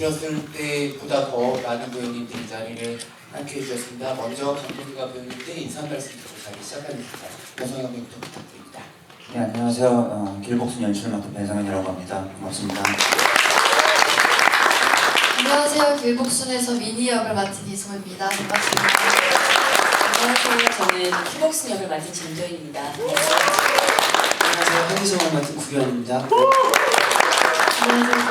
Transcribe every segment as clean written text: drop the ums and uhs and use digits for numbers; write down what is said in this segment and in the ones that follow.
드렸을 때보다 더 많은 배우님들이 이 자리를 함께해 주셨습니다. 먼저 감독님과 배우님들 인사 말씀 듣고 자리 시작하겠습니다. 변성현 감독님부터 부탁드립니다. 네, 안녕하세요. 길복순 연출을 맡은 변성현이라고 합니다. 고맙습니다. 안녕하세요. 길복순에서 미니 역을 맡은 이승우입니다. 반갑습니다. 안녕하세요. 저는 키복순 역을 맡은 정조인입니다. 안녕하세요. 한기성을 맡은 구현입니다. 안녕하세요.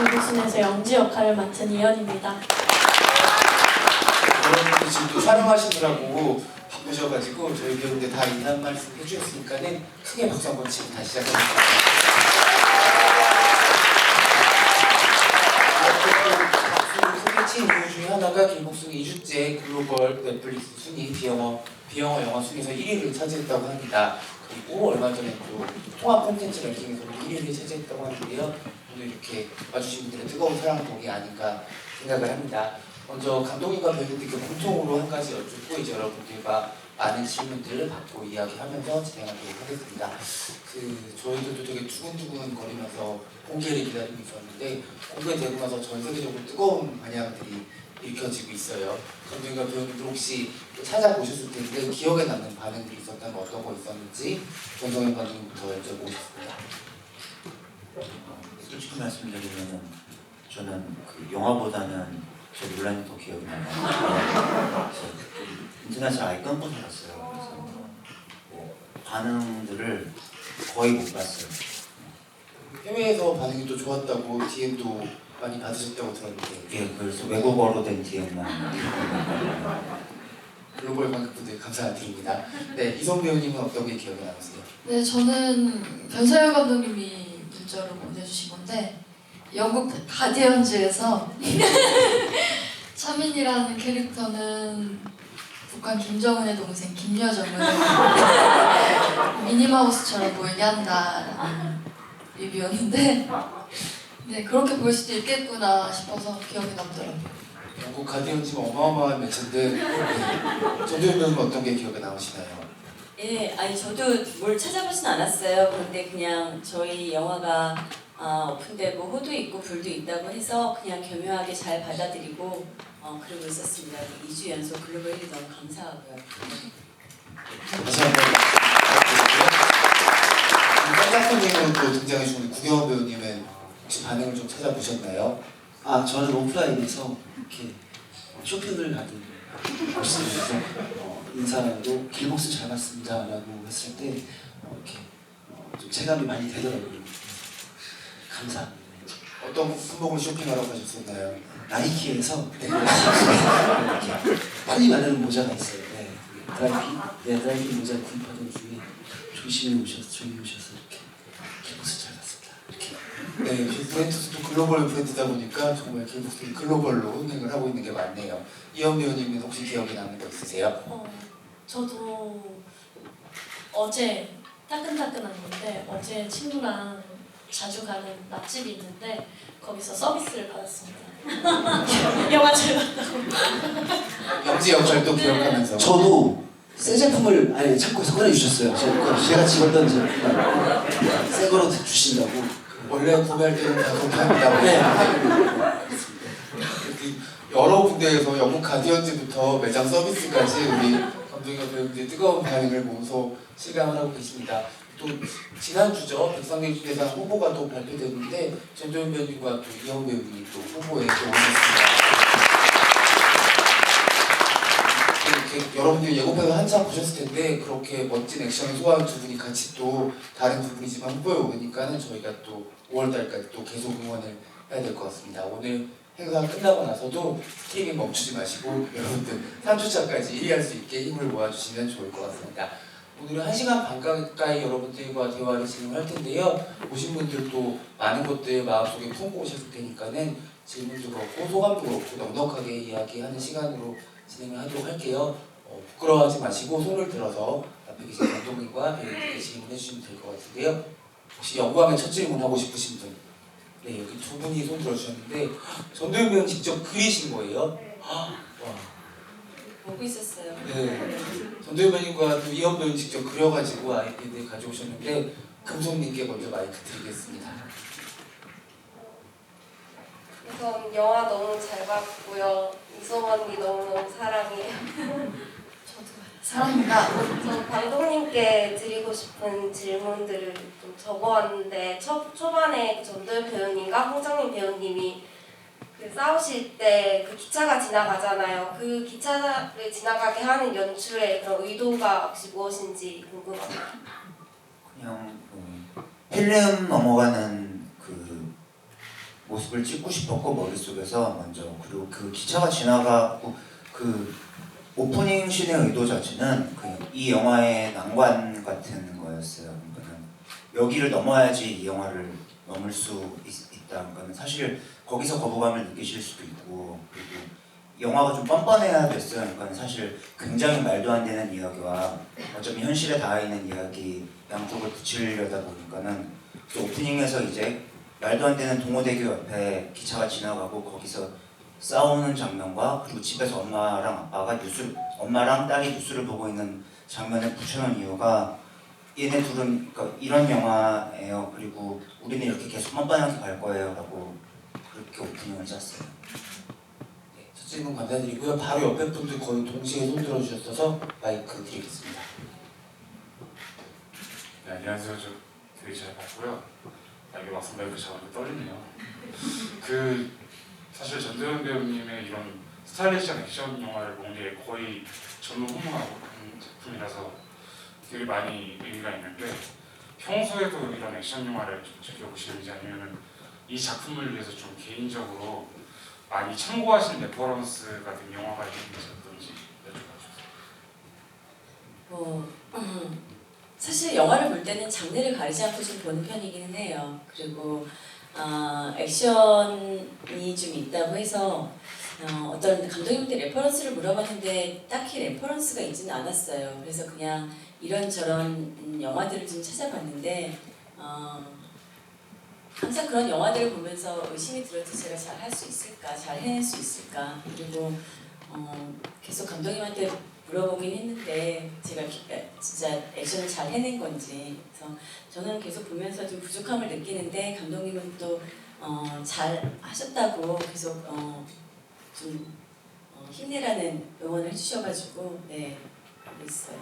길복순에서 영지 역할을 맡은 이현입니다. 여러분들 지금 또 촬영하시느라고 바쁘셔가지고 저희 배우들 다 인사 말씀 해주셨으니까는 크게 박수 한번 치고 다시 시작하겠습니다. 크게 친 이유 중에 하나가 길복순이 2주째 글로벌 넷플릭스 순위 비영어 영화 순위에서 1위를 차지했다고 합니다. 그리고 얼마 전에 또 통합 콘텐츠 랭킹에서도 1위를 차지했다고 하는데요. 오늘 이렇게 와주신 분들의 뜨거운 사랑 덕이 아닌가 생각을 합니다. 먼저 감독님과 배우님께 공통으로 한 가지 여쭙고 이제 여러분들과 많은 질문들을 받고 이야기하면서 진행하도록 하겠습니다. 저희들도 되게 두근두근 거리면서 공개를 기다리고 있었는데 공개되고 나서 전 세계적으로 뜨거운 반향들이 일으켜지고 있어요. 감독님과 배우님들 혹시 찾아보셨을 텐데 기억에 남는 반응들이 있었다면 어떤 거 있었는지 변성현 감독님부터 여쭤보겠습니다. 솔직히 말씀드리면 저는 그 영화보다는 저 논란이 더 기억이 나요. 인터넷을 아예 끊고 살았어요. 그래서 반응들을 거의 못 봤어요. 해외에서 반응이 또 좋았다고 DM도 많이 받으셨다고 들었는데 예, 그래서 외국어로 된 DM만. 글로벌 관객분들 감사드립니다. 네, 이성 배우님은 어떤 게 기억에 남으세요? 네, 저는 변서영 감독님이 문자로 보내주신 건데 영국 가디언즈에서 차민이라는 캐릭터는 북한 김정은의 동생 김여정을 미니마우스처럼 보이게 한다라는 리뷰였는데 네, 그렇게 볼 수도 있겠구나 싶어서 기억에 남더라고요. 영국 가디언즈가 어마어마한 매체인데 전도연 배우는 어떤 게 기억에 남으시나요? 예, 아니 저도 뭘 찾아보진 않았어요. 그런데 그냥 저희 영화가 오픈되고 호도 있고 불도 있다고 해서 그냥 교묘하게 잘 받아들이고 그러고 있었습니다. 2주 연속 글로벌 1위 너무 감사하고요. 다시 한번 깜짝님은 또 등장해주신 구경원 배우님은 혹시 반응을 좀 찾아보셨나요? 저는 오프라인에서 이렇게 쇼핑을 가는 모습에서 인사로 길복순 잘 봤습니다라고 했을 때 이렇게 좀 체감이 많이 되더라고요. 감사합니다. 어떤 품목을 쇼핑하러 가셨었나요? 나이키에서 이렇게 빨리 마르는 모자가 있어요. 네, 드라이피 모자 구입하던 중에 조심히 오셔서 이렇게 길복순 잘 봤습니다. 이렇게. 네, 브랜드도 글로벌 브랜드다 보니까 정말 길복순이 글로벌로 흥행을 하고 있는 게 많네요. 이현 배우님은 혹시 기억에 남는 거 있으세요? 저도 어제 따끈따끈한 건데 어제 친구랑 자주 가는 맛집이 있는데 거기서 서비스를 받았습니다. 영화 잘 봤다고. 영지 역할도 기억하면서 저도 새 제품을 창고에서 꺼내주셨어요. 제가 집었던 제품을 새 거로 주신다고. 원래 구매할 때는 다 그렇게 합니다. 네. 여러 군데에서 영국 가디언즈부터 매장 서비스까지 우리 감독님과 배우들이 뜨거운 반응을 보면서 실감을 하고 계십니다. 또 지난주죠. 백상예술대상 후보가 또 발표됐는데 전도연 배우님과 또 이현 배우님이 또 후보에 또 오셨습니다. 이렇게 여러분들이 예고편을 한참 보셨을 텐데 그렇게 멋진 액션을 소화한 두 분이 같이 또 다른 두 분이지만 후보에 오니까는 저희가 또 5월달까지 또 계속 응원을 해야 될 것 같습니다. 오늘 행사 끝나고 나서도 스트리밍 멈추지 마시고 여러분들 3주차까지 1위 할 수 있게 힘을 모아주시면 좋을 것 같습니다. 오늘은 1시간 반 가까이 여러분들과 대화를 진행할 텐데요. 오신 분들도 많은 것들 마음속에 품고 오셨을 테니까는 질문도 그렇고 소감도 그렇고 넉넉하게 이야기하는 시간으로 진행을 하도록 할게요. 부끄러워하지 마시고 손을 들어서 앞에 계신 감독님과 배우님께 질문해 주시면 될 것 같은데요. 혹시 영광의 첫 질문 하고 싶으신 분? 네, 여기 두 분이 손 들어주셨는데 전도연 배우는 직접 그리신 거예요? 와. 보고 있었어요. 네. 전도연 배우님과 또 이현 배우님 직접 그려가지고 아이패드 가져오셨는데 금손님께 먼저 마이크 드리겠습니다. 우선 영화 너무 잘 봤고요. 이솜 언니 너무너무 사랑해요. 사랑합니다. 저 감독님께 드리고 싶은 질문들을 좀 적어왔는데 초반에 전도연 배우님과 홍정민 배우님이 그 싸우실 때 그 기차가 지나가잖아요. 그 기차를 지나가게 하는 연출의 그런 의도가 혹시 무엇인지 궁금합니다. 그냥 필름 넘어가는 그 모습을 찍고 싶었고 머릿속에서 먼저, 그리고 그 기차가 지나가고 그 오프닝 씬의 의도 자체는 이 영화의 난관 같은 거였어요. 그러니까는 여기를 넘어야지 이 영화를 넘을 수 있다. 그러니까 사실 거기서 거부감을 느끼실 수도 있고, 그리고 영화가 좀 뻔뻔해야 됐어요. 그러니까 사실 굉장히 말도 안 되는 이야기와 어쩌면 현실에 닿아 있는 이야기 양쪽을 붙이려다 보니까는 그 오프닝에서 이제 말도 안 되는 동호대교 옆에 기차가 지나가고 거기서 싸우는 장면과, 그리고 집에서 엄마랑 딸이 뉴스를 보고 있는 장면을 붙여놓은 이유가 얘네 둘은 그러니까 이런 영화예요. 그리고 우리는 이렇게 계속 뻔뻔하게 갈 거예요라고 그렇게 오프닝을 짰어요. 네, 첫 질문 감사드리고요. 바로 옆에 분들 거의 동시에 손 들어주셨어서 마이크 드리겠습니다. 네, 안녕하세요. 저 되게 잘 봤고요. 이게 막상 마이크 잡으니까 떨리네요. 사실 전도연 배우님의 이런 스타일리시한 액션 영화를 본 게 거의 전무후무하고 한 작품이라서 되게 많이 의미가 있는데, 평소에도 이런 액션 영화를 좀 즐겨보시는지, 아니면 이 작품을 위해서 좀 개인적으로 많이 참고하신 레퍼런스 같은 영화가 있는지 어떤지 여쭤봐주세요. 사실 영화를 볼 때는 장르를 가리지 않고 좀 보는 편이기는 해요. 그리고 액션이 좀 있다고 해서 어떤 감독님한테 레퍼런스를 물어봤는데 딱히 레퍼런스가 있지는 않았어요. 그래서 그냥 이런저런 영화들을 좀 찾아봤는데 항상 그런 영화들을 보면서 의심이 들어도 제가 잘 할 수 있을까, 잘 해낼 수 있을까, 그리고 계속 감독님한테 물어보긴 했는데 제가 진짜 액션을 잘 해낸 건지. 그래서 저는 계속 보면서 좀 부족함을 느끼는데 감독님은 또 잘 하셨다고 계속 좀 힘내라는 응원을 해주셔가지고 네, 하고 있어요.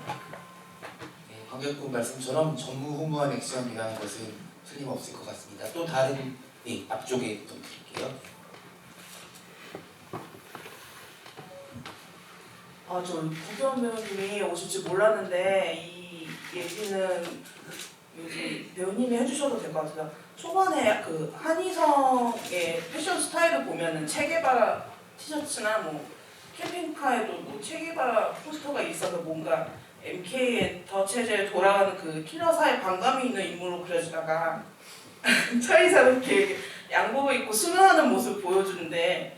네, 관객분 말씀처럼 전무후무한 액션이라는 것은 틀림없을 것 같습니다. 또 다른 앞쪽에 좀 드릴게요. 저 구경 배우님이 오실 줄 몰랐는데 이 얘기는 여기 배우님이 해주셔도 될 것 같아요. 초반에 그 한희성의 패션 스타일을 보면은 체게바라 티셔츠나 뭐 캠핑카에도 뭐 체게바라 포스터가 있어서 뭔가 MK의 더 체제에 돌아가는 그 킬러사의 반감이 있는 인물로 그려지다가 차이사로 이렇게 양복을 입고 수련하는 모습을 보여주는데,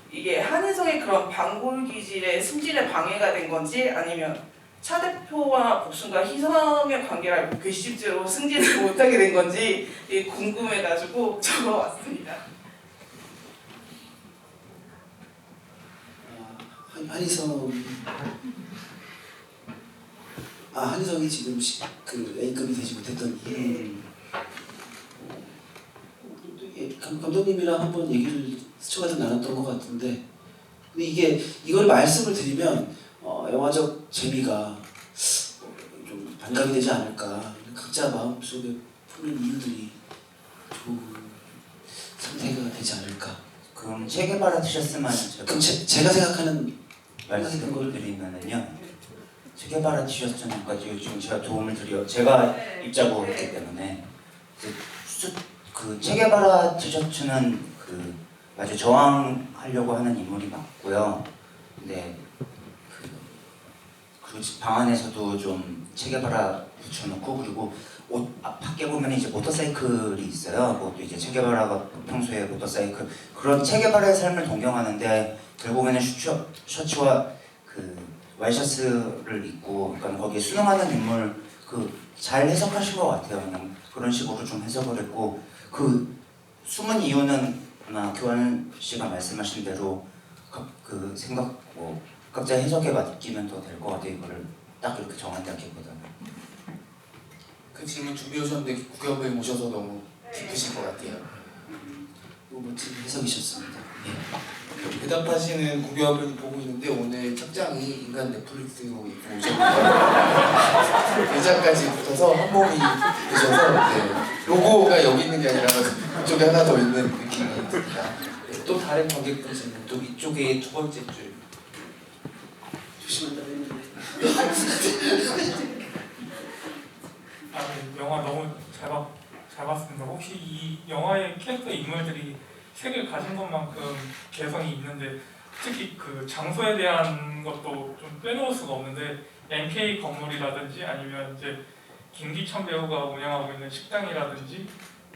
이게 한희성의 그런 반골 기질의 승진에 방해가 된 건지, 아니면 차 대표와 복순과 희성의 관계를 알고 괘씸죄로 승진을 못하게 된 건지 궁금해가지고 적어왔습니다. 한희성이 지금 그 A급이 되지 못했던 이유, 감독님이랑 한번 얘기를 스쳐가듯 나눴던 것 같은데, 근데 이걸 말씀을 드리면 영화적 재미가 좀 반감이 되지 않을까, 각자 마음속에 품는 이유들이 좋은 상태가 되지 않을까. 그럼 체게바라 티셔츠만 그럼 제가 생각하는 말씀을 드리면은요, 체게바라 티셔츠는까지 지금 제가 제가 입자고 했기 때문에 그 체게바라 티셔츠는 아주 저항하려고 하는 인물이 맞고요. 근데 그리고 방 안에서도 좀 체게바라 붙여놓고, 그리고 옷 밖에 보면 이제 모터사이클이 있어요. 그것도 이제 체게바라가 평소에 모터사이클, 그런 체게바라의 삶을 동경하는데 결국에는 셔츠와 그 와이셔츠를 입고, 그러니까 거기에 순응하는 인물 잘 해석하신 것 같아요. 그냥 그런 식으로 좀 해석을 했고, 그 숨은 이유는 아마 교환 씨가 말씀하신 대로 그 생각 각자 해석에 맡기면 더 될 것 같아요. 이거를 딱 이렇게 정한다기보다는. 그 질문 준비해 오셨는데 국회의원님 오셔서 너무 기쁘신 것 같아요. 멋진 해석이셨습니다. 대답하시는 구경을 보고 있는데 오늘 착장이 인간 넷플릭스로 입고 오셨고요. 의자까지 붙어서 한 몸이 되셔서 네. 로고가 여기 있는 게 아니라 이쪽에 하나 더 있는 느낌이 듭니다. 네, 또 다른 관객분 질문, 또 이쪽에 두 번째 줄. 조심한다고 했는데. 네, 영화 너무 잘 봤습니다. 혹시 이 영화의 캐릭터 인물들이 색을 가진 것만큼 개성이 있는데 특히 그 장소에 대한 것도 좀 빼놓을 수가 없는데 MK 건물이라든지 아니면 이제 김기천 배우가 운영하고 있는 식당이라든지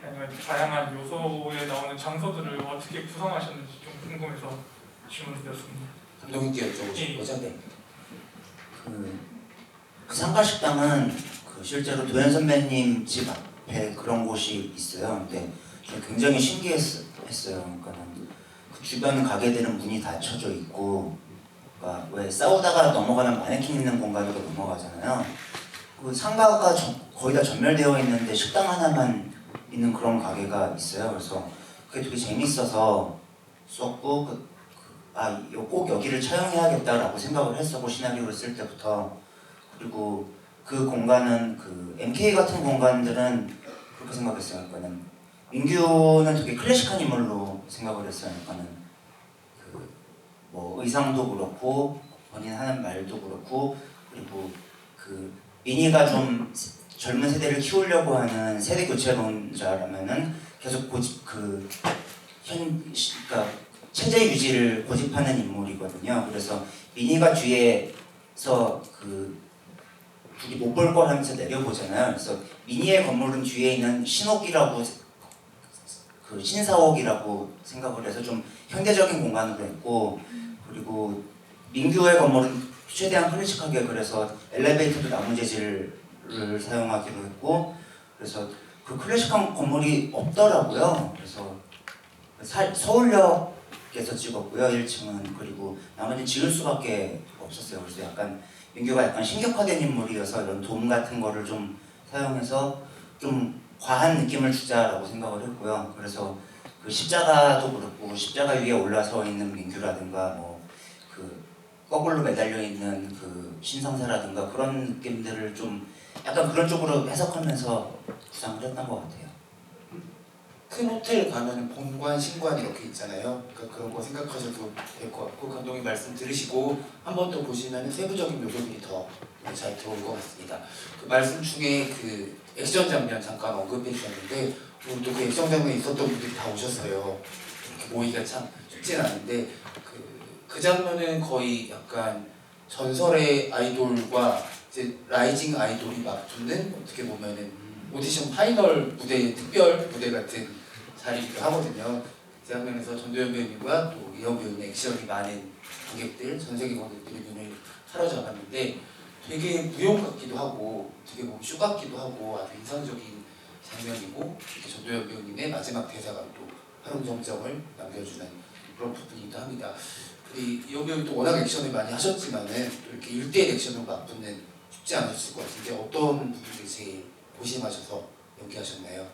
아니면 다양한 요소에 나오는 장소들을 어떻게 구성하셨는지 좀 궁금해서 질문드렸습니다. 감독님께 여쭤보신 거죠? 네. 그 상가식당은 그 실제로 도현 선배님 집 앞에 그런 곳이 있어요. 근데 저는 굉장히 신기했어요. 그러니까는 그 주변 가게들은 문이 닫혀져 있고, 그러니까 왜 싸우다가 넘어가는 마네킹 있는 공간으로 넘어가잖아요. 그 상가가 거의 다 전멸되어 있는데 식당 하나만 있는 그런 가게가 있어요. 그래서 그게 되게 재밌어서 썼고, 꼭 여기를 차용해야겠다라고 생각을 했었고, 시나리오를 쓸 때부터. 그리고 그 공간은 그 MK 같은 공간들은 그렇게 생각했어요. 그러니까는 민규는 되게 클래식한 인물로 생각을 했어요. 그러니까는 그 뭐 의상도 그렇고 본인 하는 말도 그렇고, 그리고 그 민희가 좀 젊은 세대를 키우려고 하는 세대 교체론자라면은 계속 그러니까 체제 유지를 고집하는 인물이거든요. 그래서 민희가 뒤에서 둘이 못 볼 걸 하면서 내려보잖아요. 그래서 민희의 건물은 뒤에 있는 신옥이라고, 그 신사옥이라고 생각을 해서 좀 현대적인 공간으로 했고, 그리고 민규의 건물은 최대한 클래식하게, 그래서 엘리베이터도 나무 재질을 사용하기로 했고, 그래서 그 클래식한 건물이 없더라고요. 그래서 서울역에서 찍었고요, 1층은. 그리고 나머지는 지을 수밖에 없었어요. 그래서 약간 민규가 약간 신격화된 인물이어서 이런 돔 같은 거를 좀 사용해서 좀 과한 느낌을 주자라고 생각을 했고요. 그래서 그 십자가도 그렇고, 십자가 위에 올라서 있는 민규라든가 뭐 그 거꾸로 매달려 있는 그 신성사라든가 그런 느낌들을 좀 약간 그런 쪽으로 해석하면서 구상을 했던 것 같아요. 큰 호텔 가면 본관, 신관 이렇게 있잖아요. 그러니까 그런 거 생각하셔도 될 것 같고, 감독님 말씀 들으시고 한 번 더 보시면 세부적인 요소들이 더 잘 들어올 것 같습니다. 그 말씀 중에 그 액션 장면 잠깐 언급해 주셨는데, 오늘 또 그 액션 장면에 있었던 분들이 다 오셨어요. 이렇게 모이기가 참 쉽지는 않은데 그 장면은 거의 약간 전설의 아이돌과 이제 라이징 아이돌이 맞붙는, 어떻게 보면은 오디션 파이널 무대, 특별 무대 같은 자리이기도 하거든요. 그 장면에서 전도연 배우님과 또 이현 배우님의 액션이 많은 관객들, 전 세계 관객들의 눈을 사로잡았는데 되게 무용 같기도 하고 되게 보면 쇼 같기도 하고 아주 인상적인 장면이고, 이렇게 전도연 배우님의 마지막 대사가 또 화룡정점을 남겨주는 그런 부분이기도 합니다. 이현 배우는 또 워낙 액션을 많이 하셨지만은 또 이렇게 1대1 액션으로 맞붙는 쉽지 않으셨을 것 같은데 어떤 부분들이 제일 고심하셔서 연기하셨나요?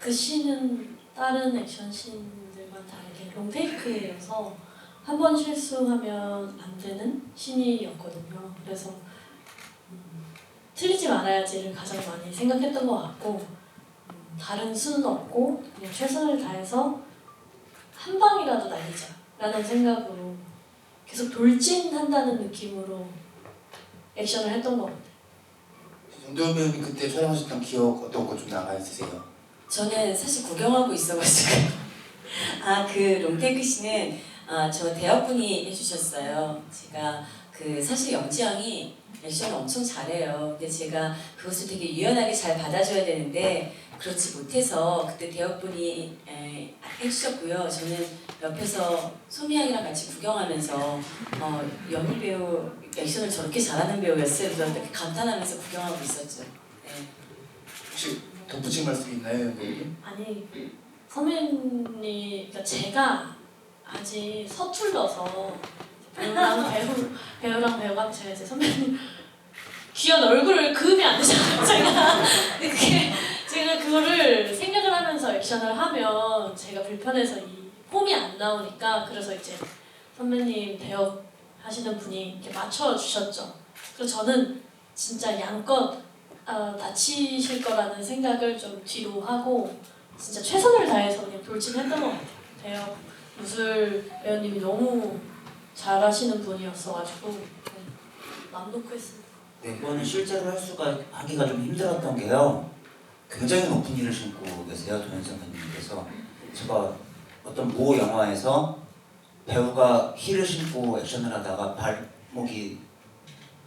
그 씬은 다른 액션 씬들과 다르게 롱테이크여서 한 번 실수하면 안 되는 씬이었거든요. 그래서 틀리지 말아야지를 가장 많이 생각했던 것 같고, 다른 수는 없고 그냥 최선을 다해서 한 방이라도 날리자라는 생각으로 계속 돌진한다는 느낌으로 액션을 했던 것 같아요. 전도연 배우님 그때 촬영하셨던 기억 어떤 거 좀 남아 있으세요? 저는 사실 구경하고 있어가지고 그 롱테이크 씨는 저 대학분이 해주셨어요. 제가 그 사실 영지 형이 액션을 엄청 잘해요. 근데 제가 그것을 되게 유연하게 잘 받아줘야 되는데 그렇지 못해서 그때 대학분이 해주셨고요. 저는 옆에서 소미양이랑 같이 구경하면서 연희 배우 액션을 저렇게 잘하는 배우였어요. 그래서 이렇게 감탄하면서 구경하고 있었죠. 네. 혹시 덧붙일 말씀 있나요, 배우님? 아니, 선배님이, 그러니까 제가 아직 서툴러서 배우랑 배우가 제가 이제 선배님 귀여운 얼굴을 그으면 안 되잖아요, 제가. 근데 제가 그거를 생각을 하면서 액션을 하면 제가 불편해서 이 폼이 안 나오니까 그래서 이제 선배님 대역 하시는 분이 이렇게 맞춰주셨죠. 그래서 저는 진짜 양껏 다치실 거라는 생각을 좀 뒤로 하고 진짜 최선을 다해서 그냥 돌진했던 것 같아요. 대역 무술 배우님이 너무 잘하시는 분이었어가지고 맘 놓고 했습니다. 네, 이거는 실제로 하기가 좀 힘들었던 게요. 굉장히 높은 힐을 신고 계세요, 도현선 선생님께서. 제가 어떤 모 영화에서 배우가 힐을 신고 액션을 하다가 발목이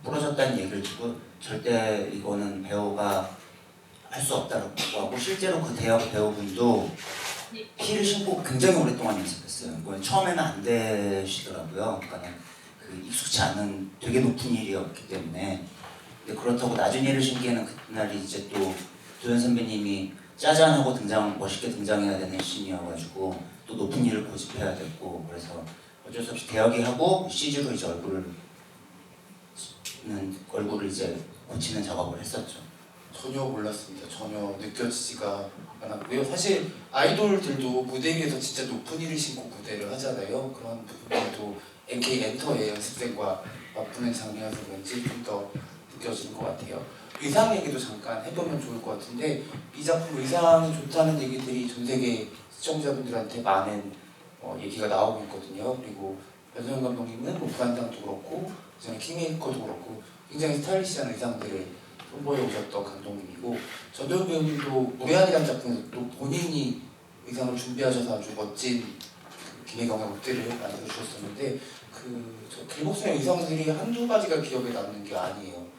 부러졌다는 얘기를 듣고 절대 이거는 배우가 할 수 없다고 하고, 실제로 그 대역 배우분도 힐을 신고 굉장히 오랫동안 연습했어요. 이건 처음에는 안 되시더라고요. 그러니까 그 익숙치 않은 되게 높은 힐이었기 때문에. 근데 그렇다고 낮은 힐을 신기에는 그날이 이제 또 도현 선배님이 짜잔하고 멋있게 등장해야 되는 씬이어가지고 또 높은 힐을 고집해야 됐고, 그래서 어쩔 수 없이 대역이 하고 CG로 이제 얼굴을 이제 고치는 작업을 했었죠. 전혀 몰랐습니다. 전혀 느껴지지가 않았고요. 사실 아이돌들도 무대 위에서 진짜 높은 힐을 신고 무대를 하잖아요. 그런 부분도 NK 엔터의 연습생과 맞붙는 장면에서 그런지 좀 더 느껴지는 것 같아요. 의상 얘기도 잠깐 해보면 좋을 것 같은데, 이 작품 의상이 좋다는 얘기들이 전 세계 시청자분들한테 많은 얘기가 나오고 있거든요. 그리고 변성현 감독님은 뭐 부안장도 그렇고 그전에 킹메이커도 그렇고 굉장히 스타일리시한 의상들을 선보여 오셨던 감독님이고, 전도연 배우님도 무례한이라는 작품에서 또 본인이 의상을 준비하셔서 아주 멋진 김혜경의 옷들을 만들어 주셨었는데, 저 길목선의 의상들이 한두 가지가 기억에 남는 게 아니에요.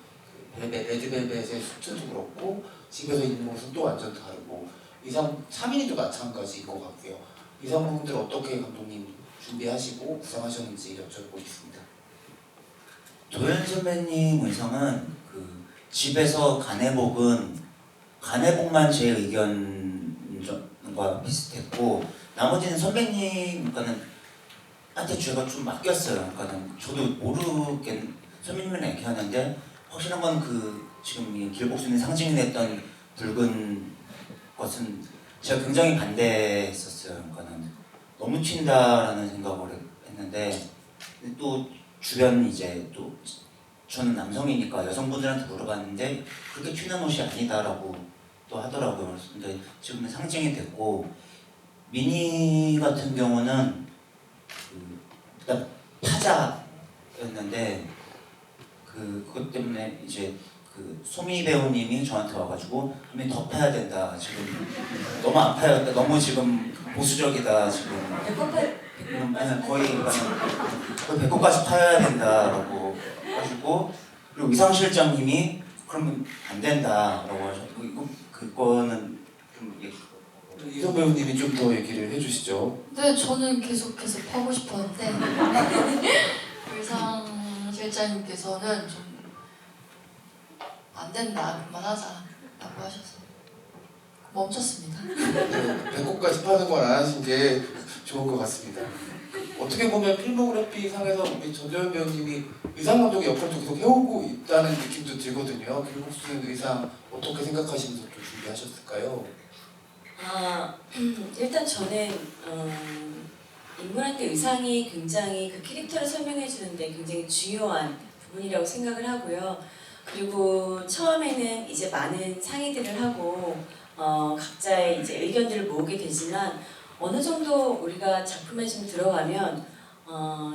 레드벨벳의 수트도 그렇고 집에서 입는 옷은 또 완전 다르고, 의상 3인도 마찬가지인 것 같고요. 의상 부분들 어떻게 감독님 준비하시고 구성하셨는지 여쭤보고 싶습니다. 도현 선배님 의상은 집에서 가내복만 제 의견과 비슷했고, 나머지는 선배님과는 한테 제가 좀 맡겼어요. 그러니까는 저도 선배님은 이렇게 하는데, 확실한 건 지금 이 길복순이 상징이 됐던 붉은 것은 제가 굉장히 반대했었어요. 그러니까는 너무 튄다라는 생각을 했는데, 또 주변 이제 또 저는 남성이니까 여성분들한테 물어봤는데 그렇게 튀는 옷이 아니다라고 또 하더라고요. 근데 지금은 상징이 됐고, 미니 같은 경우는 일단 파자였는데 그것 때문에 이제 소미 배우님이 저한테 와가지고 그러면 덮어야 된다. 지금 너무 아파요. 너무 지금 보수적이다. 지금 거의 배꼽까지 파야 된다라고 하시고, 그리고 의상실장님이 그러면 안 된다라고 하셨고, 그거는 좀 이성 배우님이 좀 더 얘기를 해주시죠. 네, 저는 계속 하고 싶었는데 의상 실장님께서는 좀 안 된다, 그만하자라고 하셔서 멈췄습니다. 배꼽까지 파는 걸 안 하신 게 좋은 것 같습니다. 어떻게 보면 필모그래피 상에서 우리 전도연 배우님이 의상 감독의 역할도 계속 해오고 있다는 느낌도 들거든요. 길복순 의상 어떻게 생각하시면서 또 준비하셨을까요? 일단 저는 인물한테 의상이 굉장히 그 캐릭터를 설명해 주는데 굉장히 중요한 부분이라고 생각을 하고요. 그리고 처음에는 이제 많은 상의들을 하고 각자의 이제 의견들을 모으게 되지만, 어느 정도 우리가 작품에 좀 들어가면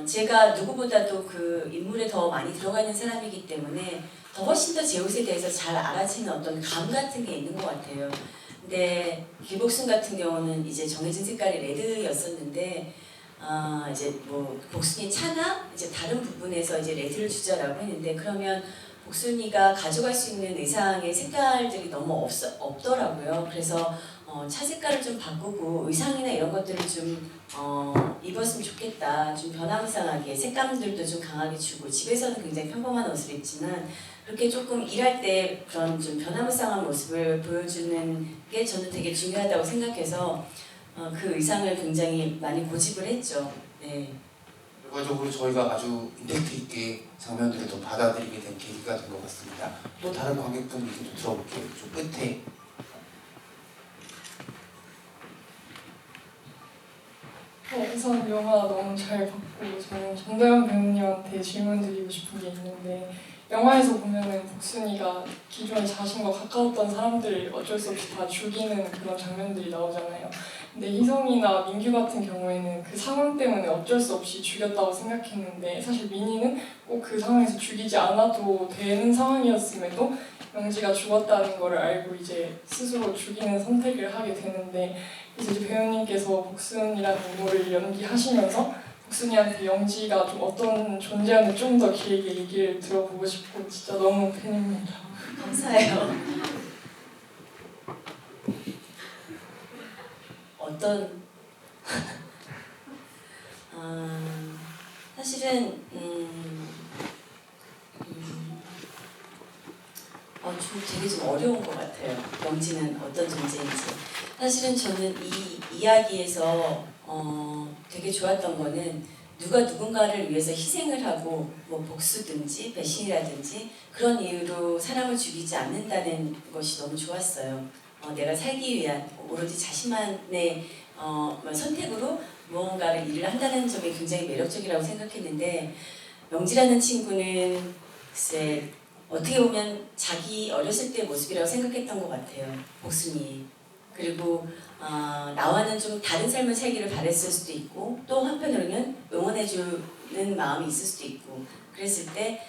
제가 누구보다도 그 인물에 더 많이 들어가 있는 사람이기 때문에 훨씬 더 제 옷에 대해서 잘 알아채는 어떤 감 같은 게 있는 것 같아요. 근데 길복순 같은 경우는 이제 정해진 색깔이 레드였었는데, 이제 뭐 복순이 차나 이제 다른 부분에서 이제 레드를 주자라고 했는데, 그러면 복순이가 가져갈 수 있는 의상의 색깔들이 너무 없더라고요. 그래서 차 색깔을 좀 바꾸고 의상이나 이런 것들을 좀 입었으면 좋겠다. 좀 변화무쌍하게 색감들도 좀 강하게 주고, 집에서는 굉장히 평범한 옷을 입지만 그렇게 조금 일할 때 그런 좀 변화무쌍한 모습을 보여주는 게 저는 되게 중요하다고 생각해서 그 의상을 굉장히 많이 고집을 했죠. 네. 결과적으로 저희가 아주 임팩트 있게 장면들을 더 받아들이게 된 계기가 된 것 같습니다. 또 다른 관객분 얘기도 들어볼게요. 좀 끝에. 우선 영화 너무 잘 봤고 저는 전도연 배우님한테 질문 드리고 싶은 게 있는데 영화에서 보면은 복순이가 기존에 자신과 가까웠던 사람들을 어쩔 수 없이 다 죽이는 그런 장면들이 나오잖아요. 근데 희성이나 민규 같은 경우에는 그 상황 때문에 어쩔 수 없이 죽였다고 생각했는데 사실 민희는 꼭 그 상황에서 죽이지 않아도 되는 상황이었음에도 영지가 죽었다는 걸 알고 이제 스스로 죽이는 선택을 하게 되는데 이제 배우님께서 복순이라는 인물을 연기하시면서 복순이한테 영지가 좀 어떤 존재였는지 좀 더 길게 얘기를 들어보고 싶고 진짜 너무 팬입니다. 감사해요. 어떤 사실은 좀 되게 좀 어려운 것 같아요. 영지는 어떤 존재인지. 사실은 저는 이 이야기에서 되게 좋았던 거는 누가 누군가를 위해서 희생을 하고 뭐 복수든지 배신이라든지 그런 이유로 사람을 죽이지 않는다는 것이 너무 좋았어요. 내가 살기 위한 오로지 자신만의 선택으로 무언가를 일을 한다는 점이 굉장히 매력적이라고 생각했는데 영지라는 친구는 글쎄 어떻게 보면 자기 어렸을 때 모습이라고 생각했던 것 같아요. 복순이. 그리고 나와는 좀 다른 삶을 살기를 바랬을 수도 있고 또 한편으로는 응원해주는 마음이 있을 수도 있고 그랬을 때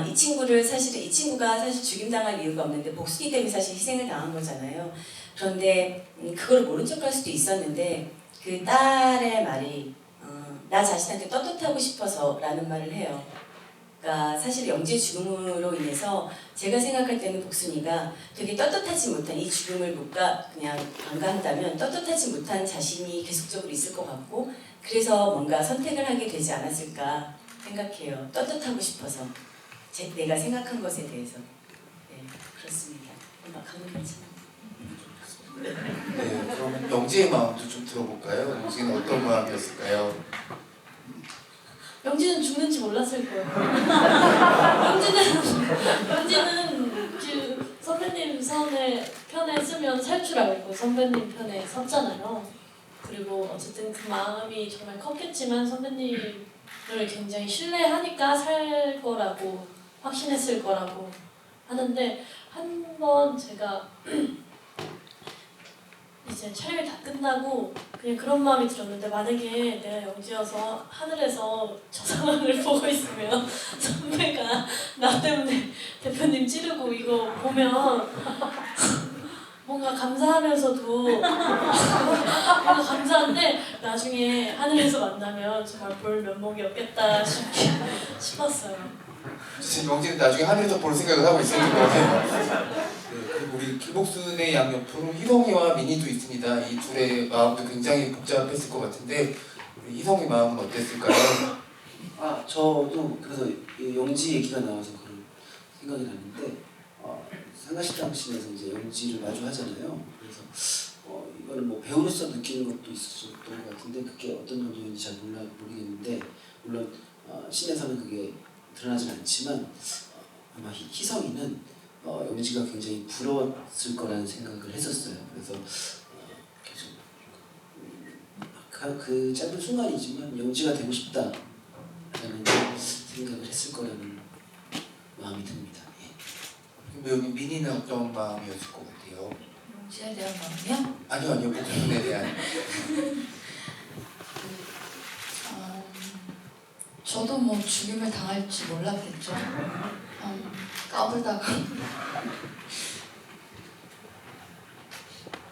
이 친구가 사실 죽임당할 이유가 없는데 복순이 때문에 사실 희생을 당한 거잖아요. 그런데 그걸 모른 척할 수도 있었는데 그 딸의 말이 나 자신한테 떳떳하고 싶어서라는 말을 해요. 그러니까 사실 영지의 죽음으로 인해서 제가 생각할 때는 복순이가 되게 떳떳하지 못한 이 죽음을 그냥 간과한다면 떳떳하지 못한 자신이 계속적으로 있을 것 같고 그래서 뭔가 선택을 하게 되지 않았을까 생각해요. 떳떳하고 싶어서 내가 생각한 것에 대해서. 네, 그렇습니다. 감이 괜찮아요. 네, 그러면 영지의 마음도 좀 들어볼까요? 영지는 어떤 마음이었을까요? 영지는 죽는지 몰랐을 거예요. 영지는 그 선배님 편에 쓰면 살 줄 알고 선배님 편에 섰잖아요. 그리고 어쨌든 그 마음이 정말 컸겠지만 선배님을 굉장히 신뢰하니까 살 거라고 확신했을 거라고 하는데 한 번 제가 이제 촬영이 다 끝나고 그냥 그런 마음이 들었는데 만약에 내가 영지여서 하늘에서 저 상황을 보고 있으면 선배가 나 때문에 대표님 찌르고 이거 보면 뭔가 감사하면서도 뭔가 감사한데 나중에 하늘에서 만나면 정말 볼 면목이 없겠다 싶었어요. 지금 영지는 나중에 하늘에서 볼 생각을 하고 있었던 것 같아요. 네, 그리고 우리 김복순의 양옆으로 희성이와 민희도 있습니다. 이 둘의 마음도 굉장히 복잡했을 것 같은데 우리 희성이 마음은 어땠을까요? 저도 그래서 이 영지 얘기가 나와서 그런 생각이 났는데 상가식당신에서 이제 영지를 마주하잖아요. 그래서 이거는 뭐 배우로서 느끼는 것도 있었던 것 같은데 그게 어떤 정도인지 잘 모르겠는데 물론 신에서는 그게 드러나진 않지만 아마 희성이는 영지가 굉장히 부러웠을 거라는 생각을 했었어요. 그래서 계속 그 짧은 순간이지만 영지가 되고 싶다라는 생각을 했을 거라는 마음이 듭니다. 그럼 여기 민희는 어떤 마음이었을 것 같아요? 영지에 대한 마음이요? 아니요, 복순에 대한. 저도 뭐 죽임을 당할지 몰랐겠죠. 까불다가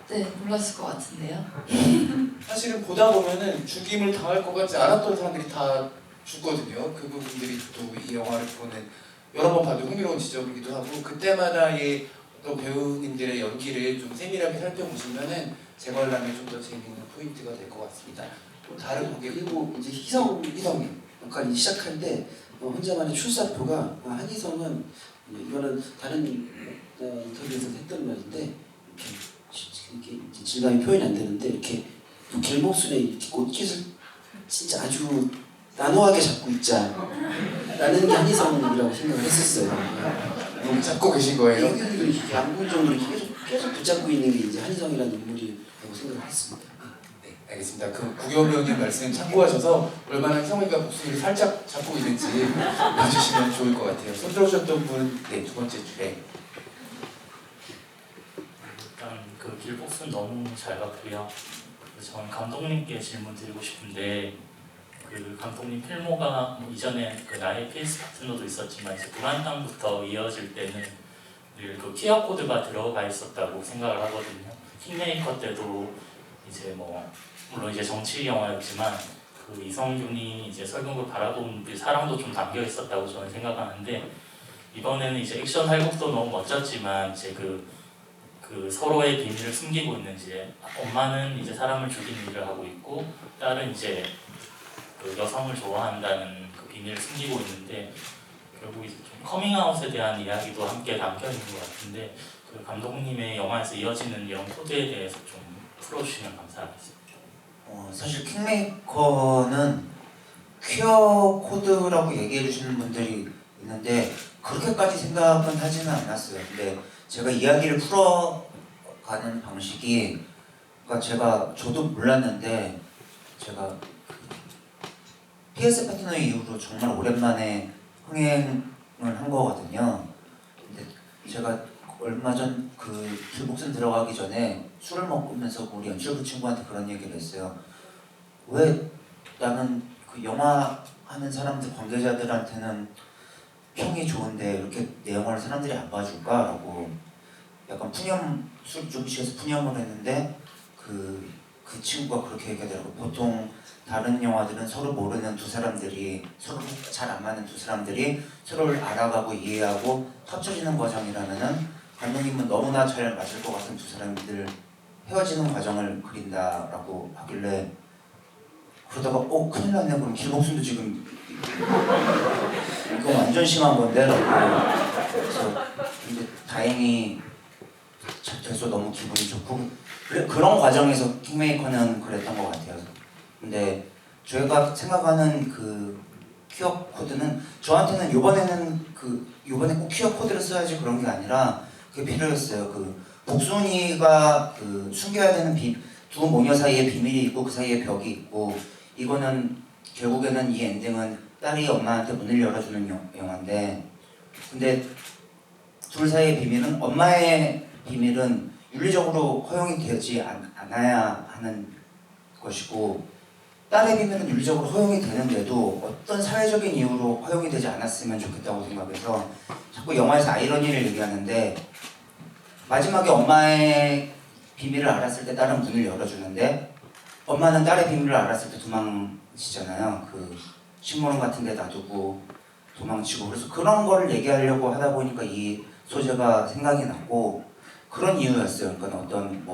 네, 몰랐을 것 같은데요. 사실은 보다 보면은 죽임을 당할 것 같지 않았던 사람들이 다 죽거든요. 그 부분들이 또 이 영화를 보는 여러 번 봐도 흥미로운 지점이기도 하고 그때마다의 어떤 배우님들의 연기를 좀 세밀하게 살펴보시면은 제 관람에 좀 더 재미있는 포인트가 될 것 같습니다. 또 다른 관객 그리고 이제 희성님 역할이 시작할 때 혼자만의 출사표가 한희성은 이거는 다른 인터뷰에서 했던 말인데 이렇게 질감이 표현이 안 되는데 이렇게 또 길목순에 이렇게 꽃깃을 진짜 아주 단호하게 잡고 있자라는 게 한희성이라고 생각을 했었어요. 너무 잡고 계신 거예요? 이렇게 안볼 정도로 계속 붙잡고 있는 게 이제 한희성이라는 인물이라고 생각을 했습니다. 네. 알겠습니다. 그 구경 배우님 말씀 참고하셔서 얼마나 성우가 목소리를 살짝 잡고 있는지 봐주시면 좋을 것 같아요. 손 들어주셨던 분, 네, 두 번째 줄에. 일단 그 길복순 너무 잘 봤고요. 저는 감독님께 질문 드리고 싶은데 그 감독님 필모가 뭐 이전에 그 나의 PS 파트너도 있었지만 이제 불안 땅부터 이어질 때는 늘 그 QR 코드가 들어가 있었다고 생각을 하거든요. 킹메이커 때도 이제 뭐 물론 이제 정치 영화였지만 그 이성균이 이제 설경구 바라본 그 사랑도 좀 담겨 있었다고 저는 생각하는데 이번에는 이제 액션 할국도 너무 멋졌지만 이제 그 서로의 비밀을 숨기고 있는 이제 엄마는 이제 사람을 죽이는 일을 하고 있고 딸은 이제 그 여성을 좋아한다는 그 비밀을 숨기고 있는데 결국 이제 좀 커밍아웃에 대한 이야기도 함께 담겨 있는 것 같은데 그 감독님의 영화에서 이어지는 이런 코드에 대해서 좀 풀어주시면 감사하겠습니다. 사실 킹메이커는 퀴어 코드라고 얘기해 주시는 분들이 있는데 그렇게까지 생각은 하지는 않았어요. 근데 제가 이야기를 풀어가는 방식이 그러니까 저도 몰랐는데 제가 PS 파트너 이후로 정말 오랜만에 흥행을 한 거거든요. 근데 제가 얼마 전 그 길복순 들어가기 전에 술을 먹으면서 우리 연출부 친구한테 그런 얘기를 했어요. 왜 나는 그 영화 하는 사람들 관계자들한테는 평이 좋은데 이렇게 내 영화를 사람들이 안 봐줄까라고 약간 술 좀 취해서 푸념을 했는데 그 친구가 그렇게 얘기하더라고. 보통 다른 영화들은 서로 모르는 두 사람들이 서로 잘 안 맞는 두 사람들이 서로를 알아가고 이해하고 합쳐지는 과정이라면은 감독님은 너무나 잘 맞을 것 같은 두 사람들 헤어지는 과정을 그린다라고 하길래 그러다가 큰일 났네. 그럼 길복순도 지금 이거 완전 심한 건데 라고 그래서 근데 다행히 잘 돼서 너무 기분이 좋고 그런 과정에서 킹메이커는 그랬던 것 같아요. 근데 저희가 생각하는 그 퀴어 코드는 저한테는 요번에 꼭 퀴어 코드를 써야지 그런 게 아니라 그게 필요했어요. 그 복순이가 그 숨겨야 되는 두 모녀 사이에 비밀이 있고 그 사이에 벽이 있고 이거는 결국에는 이 엔딩은 딸이 엄마한테 문을 열어주는 영화인데 근데 둘 사이의 비밀은 엄마의 비밀은 윤리적으로 허용이 되지 않아야 하는 것이고 딸의 비밀은 윤리적으로 허용이 되는데도 어떤 사회적인 이유로 허용이 되지 않았으면 좋겠다고 생각해서 자꾸 영화에서 아이러니를 얘기하는데 마지막에 엄마의 비밀을 알았을 때 딸은 문을 열어주는데 엄마는 딸의 비밀을 알았을 때 도망치잖아요. 그 식물원 같은 데 놔두고 도망치고 그래서 그런 거를 얘기하려고 하다 보니까 이 소재가 생각이 났고 그런 이유였어요. 그러니까 어떤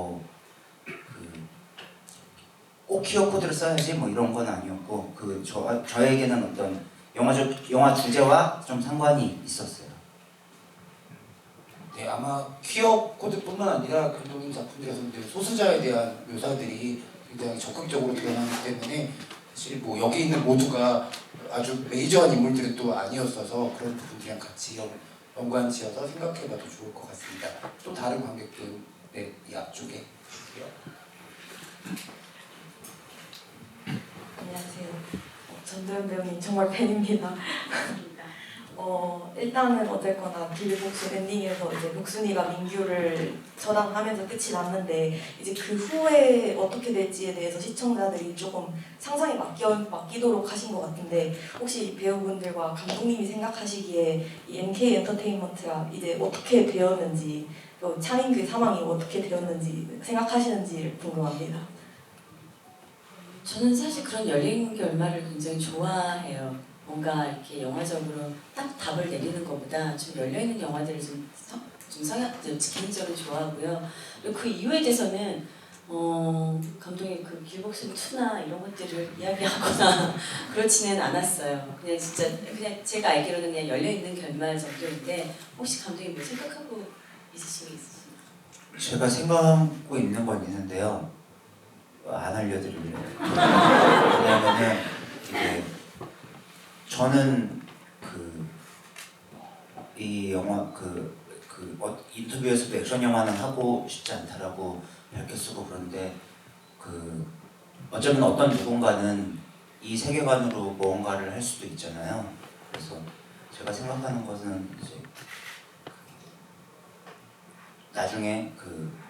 꼭 키어 코드를 써야지 뭐 이런 건 아니었고 저에게는 어떤 영화 주제와 좀 상관이 있었어요. 네, 아마 퀴어 코드뿐만 아니라 감독님 작품들에서 소수자에 대한 묘사들이 굉장히 적극적으로 드러나기 때문에 사실 뭐 여기 있는 모두가 아주 메이저한 인물들은 또 아니었어서 그런 부분들이랑 같이 연관지어서 생각해봐도 좋을 것 같습니다. 또 다른 관객들, 네, 이 앞쪽에. 안녕하세요. 전도연 배우님 정말 팬입니다. 일단은 어쨌거나 길복순 엔딩에서 이제 복순이가 민규를 처단하면서 끝이 났는데 이제 그 후에 어떻게 될지에 대해서 시청자들이 조금 상상에 맡기도록 하신 것 같은데 혹시 배우분들과 감독님이 생각하시기에 이 MK 엔터테인먼트가 이제 어떻게 되었는지 또 차민규의 사망이 어떻게 되었는지 생각하시는지 궁금합니다. 저는 사실 그런 열린 결말을 굉장히 좋아해요. 뭔가 이렇게 영화적으로 딱 답을 내리는 것보다 좀 열려있는 영화들을 좀 개인적으로 좋아하고요. 그리고 그 이유에 대해서는 감독님 그 길복순 2나 이런 것들을 이야기하거나 그렇지는 않았어요. 그냥 진짜 그냥 제가 알기로는 그냥 열려있는 결말 정도인데 혹시 감독님 뭐 생각하고 있으신 게 있으신가요? 제가 생각하고 있는 건 있는데요. 안 알려드릴래요. 왜냐면은 이게 저는 이 영화 인터뷰에서도 액션 영화는 하고 싶지 않다라고 밝혔었고 그런데 어쩌면 어떤 누군가는 이 세계관으로 뭔가를 할 수도 있잖아요. 그래서 제가 생각하는 것은 이제 나중에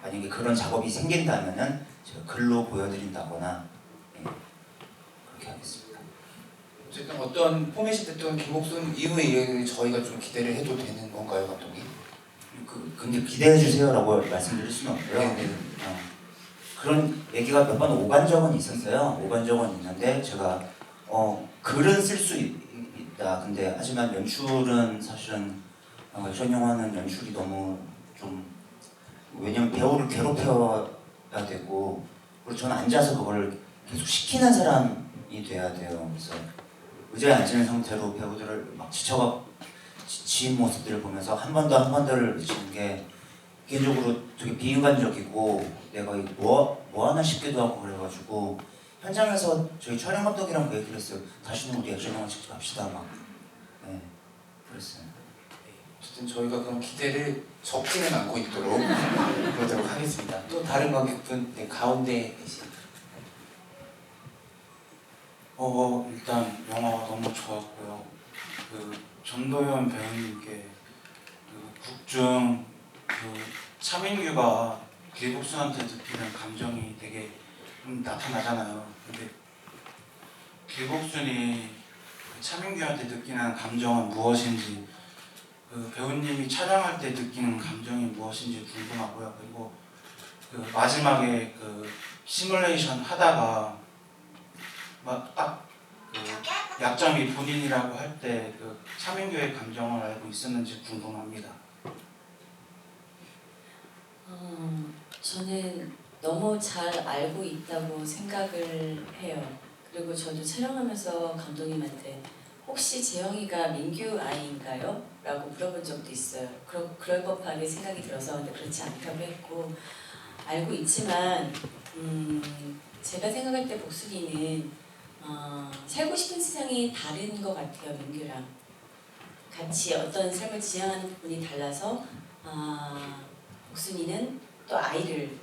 만약에 그런 작업이 생긴다면은 제가 글로 보여드린다거나 그렇게 하겠습니다. 어쨌든 어떤 포맷이 됐든 김옥순 이후의 일을 저희가 좀 기대를 해도 되는 건가요, 감독님? 근데 기대해 주세요라고 말씀드릴 수는 없고요. 네. 그런 얘기가 몇 번 오간 적은 있었어요. 오간 적은 있는데 제가 글은 쓸 수 있다. 근데 하지만 연출은 사실은 액션 영화는 연출이 너무 좀 왜냐면 배우를 괴롭혀야 되고 그리고 저는 앉아서 그걸 계속 시키는 사람이 돼야 돼요. 그래서 의자에 앉은 상태로 배우들을 막 지친 모습들을 보면서 한 번 더 를 외치는 게 개인적으로 되게 비인간적이고 내가 이거 뭐 하나 싶기도 하고 그래가지고 현장에서 저희 촬영 감독이랑 그 얘기를 했어요. 다시는 우리 액션 영화 찍지 맙시다 막. 네, 그랬어요. 어쨌든 저희가 그런 기대를 적지는 않고 있도록 그러도록 하겠습니다. 또 다른 관객분 가운데 계신. 일단 영화가 너무 좋았고요. 전도연 배우님께 국중 차민규가 길복순한테 느끼는 감정이 되게 나타나잖아요. 근데 길복순이 차민규한테 느끼는 감정은 무엇인지 배우님이 촬영할 때 느끼는 감정이 무엇인지 궁금하고요. 그리고 마지막에 시뮬레이션 하다가 딱 약점이 본인이라고 할 때 차민규의 감정을 알고 있었는지 궁금합니다. 저는 너무 잘 알고 있다고 생각을 해요. 그리고 저도 촬영하면서 감독님한테 혹시 재영이가 민규 아이인가요? 라고 물어본 적도 있어요. 그럴 법하게 생각이 들어서 근데 그렇지 않다고 했고 알고 있지만 제가 생각할 때 복순이는 살고 싶은 세상이 다른 것 같아요. 민규랑 같이 어떤 삶을 지향하는 부분이 달라서 복순이는 또 아이를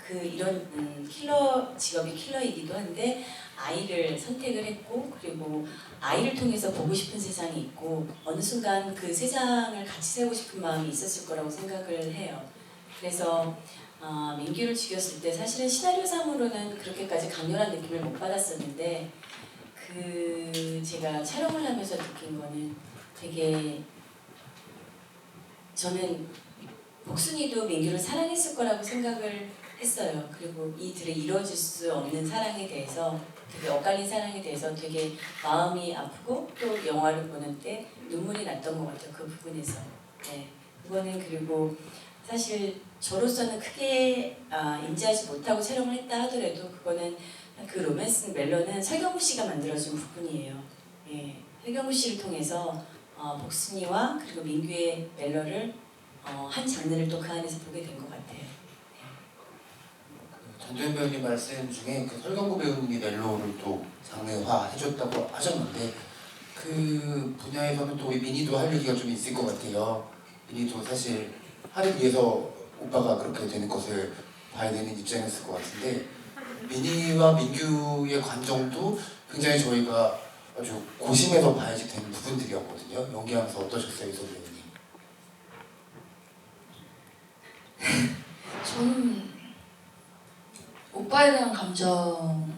이런 킬러 직업이 킬러이기도 한데 아이를 선택을 했고 그리고 아이를 통해서 보고 싶은 세상이 있고 어느 순간 그 세상을 같이 살고 싶은 마음이 있었을 거라고 생각을 해요. 그래서 민규를 죽였을 때 사실은 시나리오상으로는 그렇게까지 강렬한 느낌을 못 받았었는데 제가 촬영을 하면서 느낀 거는 되게 저는 복순이도 민규를 사랑했을 거라고 생각을 했어요. 그리고 이 둘이 이루어질 수 없는 사랑에 대해서 되게 엇갈린 사랑에 대해서 되게 마음이 아프고 또 영화를 보는 때 눈물이 났던 것 같아요. 그 부분에서. 네, 그거는 그리고 사실 저로서는 크게 인지하지 못하고 촬영을 했다 하더라도 그거는 그 로맨스 멜로는 설경구 씨가 만들어준 부분이에요. 예, 설경구 씨를 통해서 복순이와 그리고 민규의 멜로를 한 장르를 또 그 안에서 보게 된 것 같아요. 전도연 배우님 말씀 중에 설경구 배우님이 멜로를 또 장르화 해줬다고 하셨는데 그 분야에서는 또 민희도 할 얘기가 좀 있을 것 같아요. 민희도 사실 하기 위해서 오빠가 그렇게 되는 것을 봐야 되는 입장이었을 것 같은데 민희와 민규의 관정도 굉장히 저희가 아주 고심해서 봐야지 되는 부분들이었거든요. 연기하면서 어떠셨어요, 이소 배우님? 저는 오빠에 대한 감정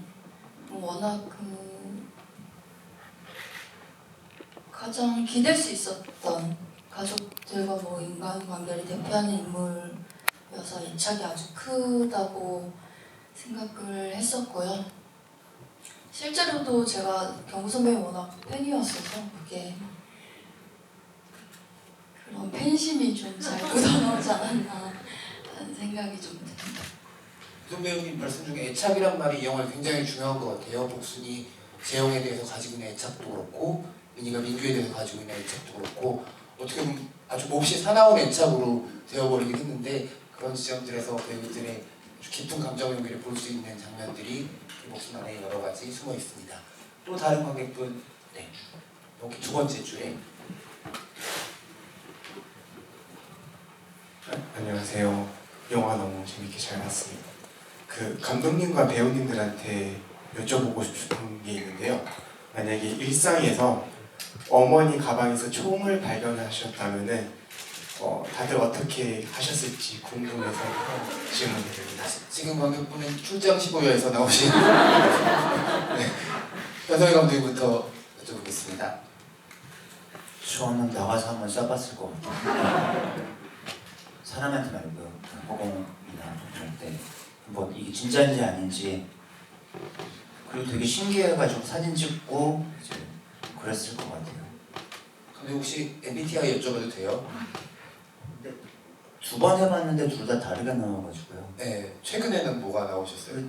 워낙 가장 기댈 수 있었던 가족들과 뭐 인간관계를 대표하는 인물이어서 애착이 아주 크다고 생각을 했었고요. 실제로도 제가 경구 선배님 워낙 팬이었어서 그게 그런 팬심이 좀 잘 묻어나오지 않았나 하는 생각이 좀 듭니다. 이소 배우님 말씀 중에 애착이란 말이 이 영화에 굉장히 중요한 것 같아요. 복순이 재영에 대해서 가지고 있는 애착도 그렇고 민희가 민규에 대해서 가지고 있는 애착도 그렇고 어떻게 보면 아주 몹시 사나운 애착으로 되어버리긴 했는데 그런 지점들에서 배우들의 아주 깊은 감정 연기를 볼 수 있는 장면들이 이 복순 안에 여러 가지 숨어 있습니다. 또 다른 관객분, 네, 여기 두 번째 줄에. 안녕하세요. 영화 너무 재밌게 잘 봤습니다. 그 감독님과 배우님들한테 여쭤보고 싶은 게 있는데요. 만약에 일상에서 어머니 가방에서 총을 발견하셨다면은 다들 어떻게 하셨을지 궁금해서 질문을 드립니다. 지금 관객분은 출장 15여에서 나오신 네. 변성희 감독님부터 여쭤보겠습니다. 저는 나가서 한번 쏴봤을 것 같아요. 사람한테 말고요. 허공이나 이럴 때 한번 이게 진짜인지 아닌지, 그리고 되게 신기해가지고 사진 찍고 이제 그랬을 것 같아요. 감독님 혹시 MBTI 여쭤봐도 돼요? 두 번 해봤는데 둘 다 다르게 나와가지고요. 네, 최근에는 뭐가 나오셨어요?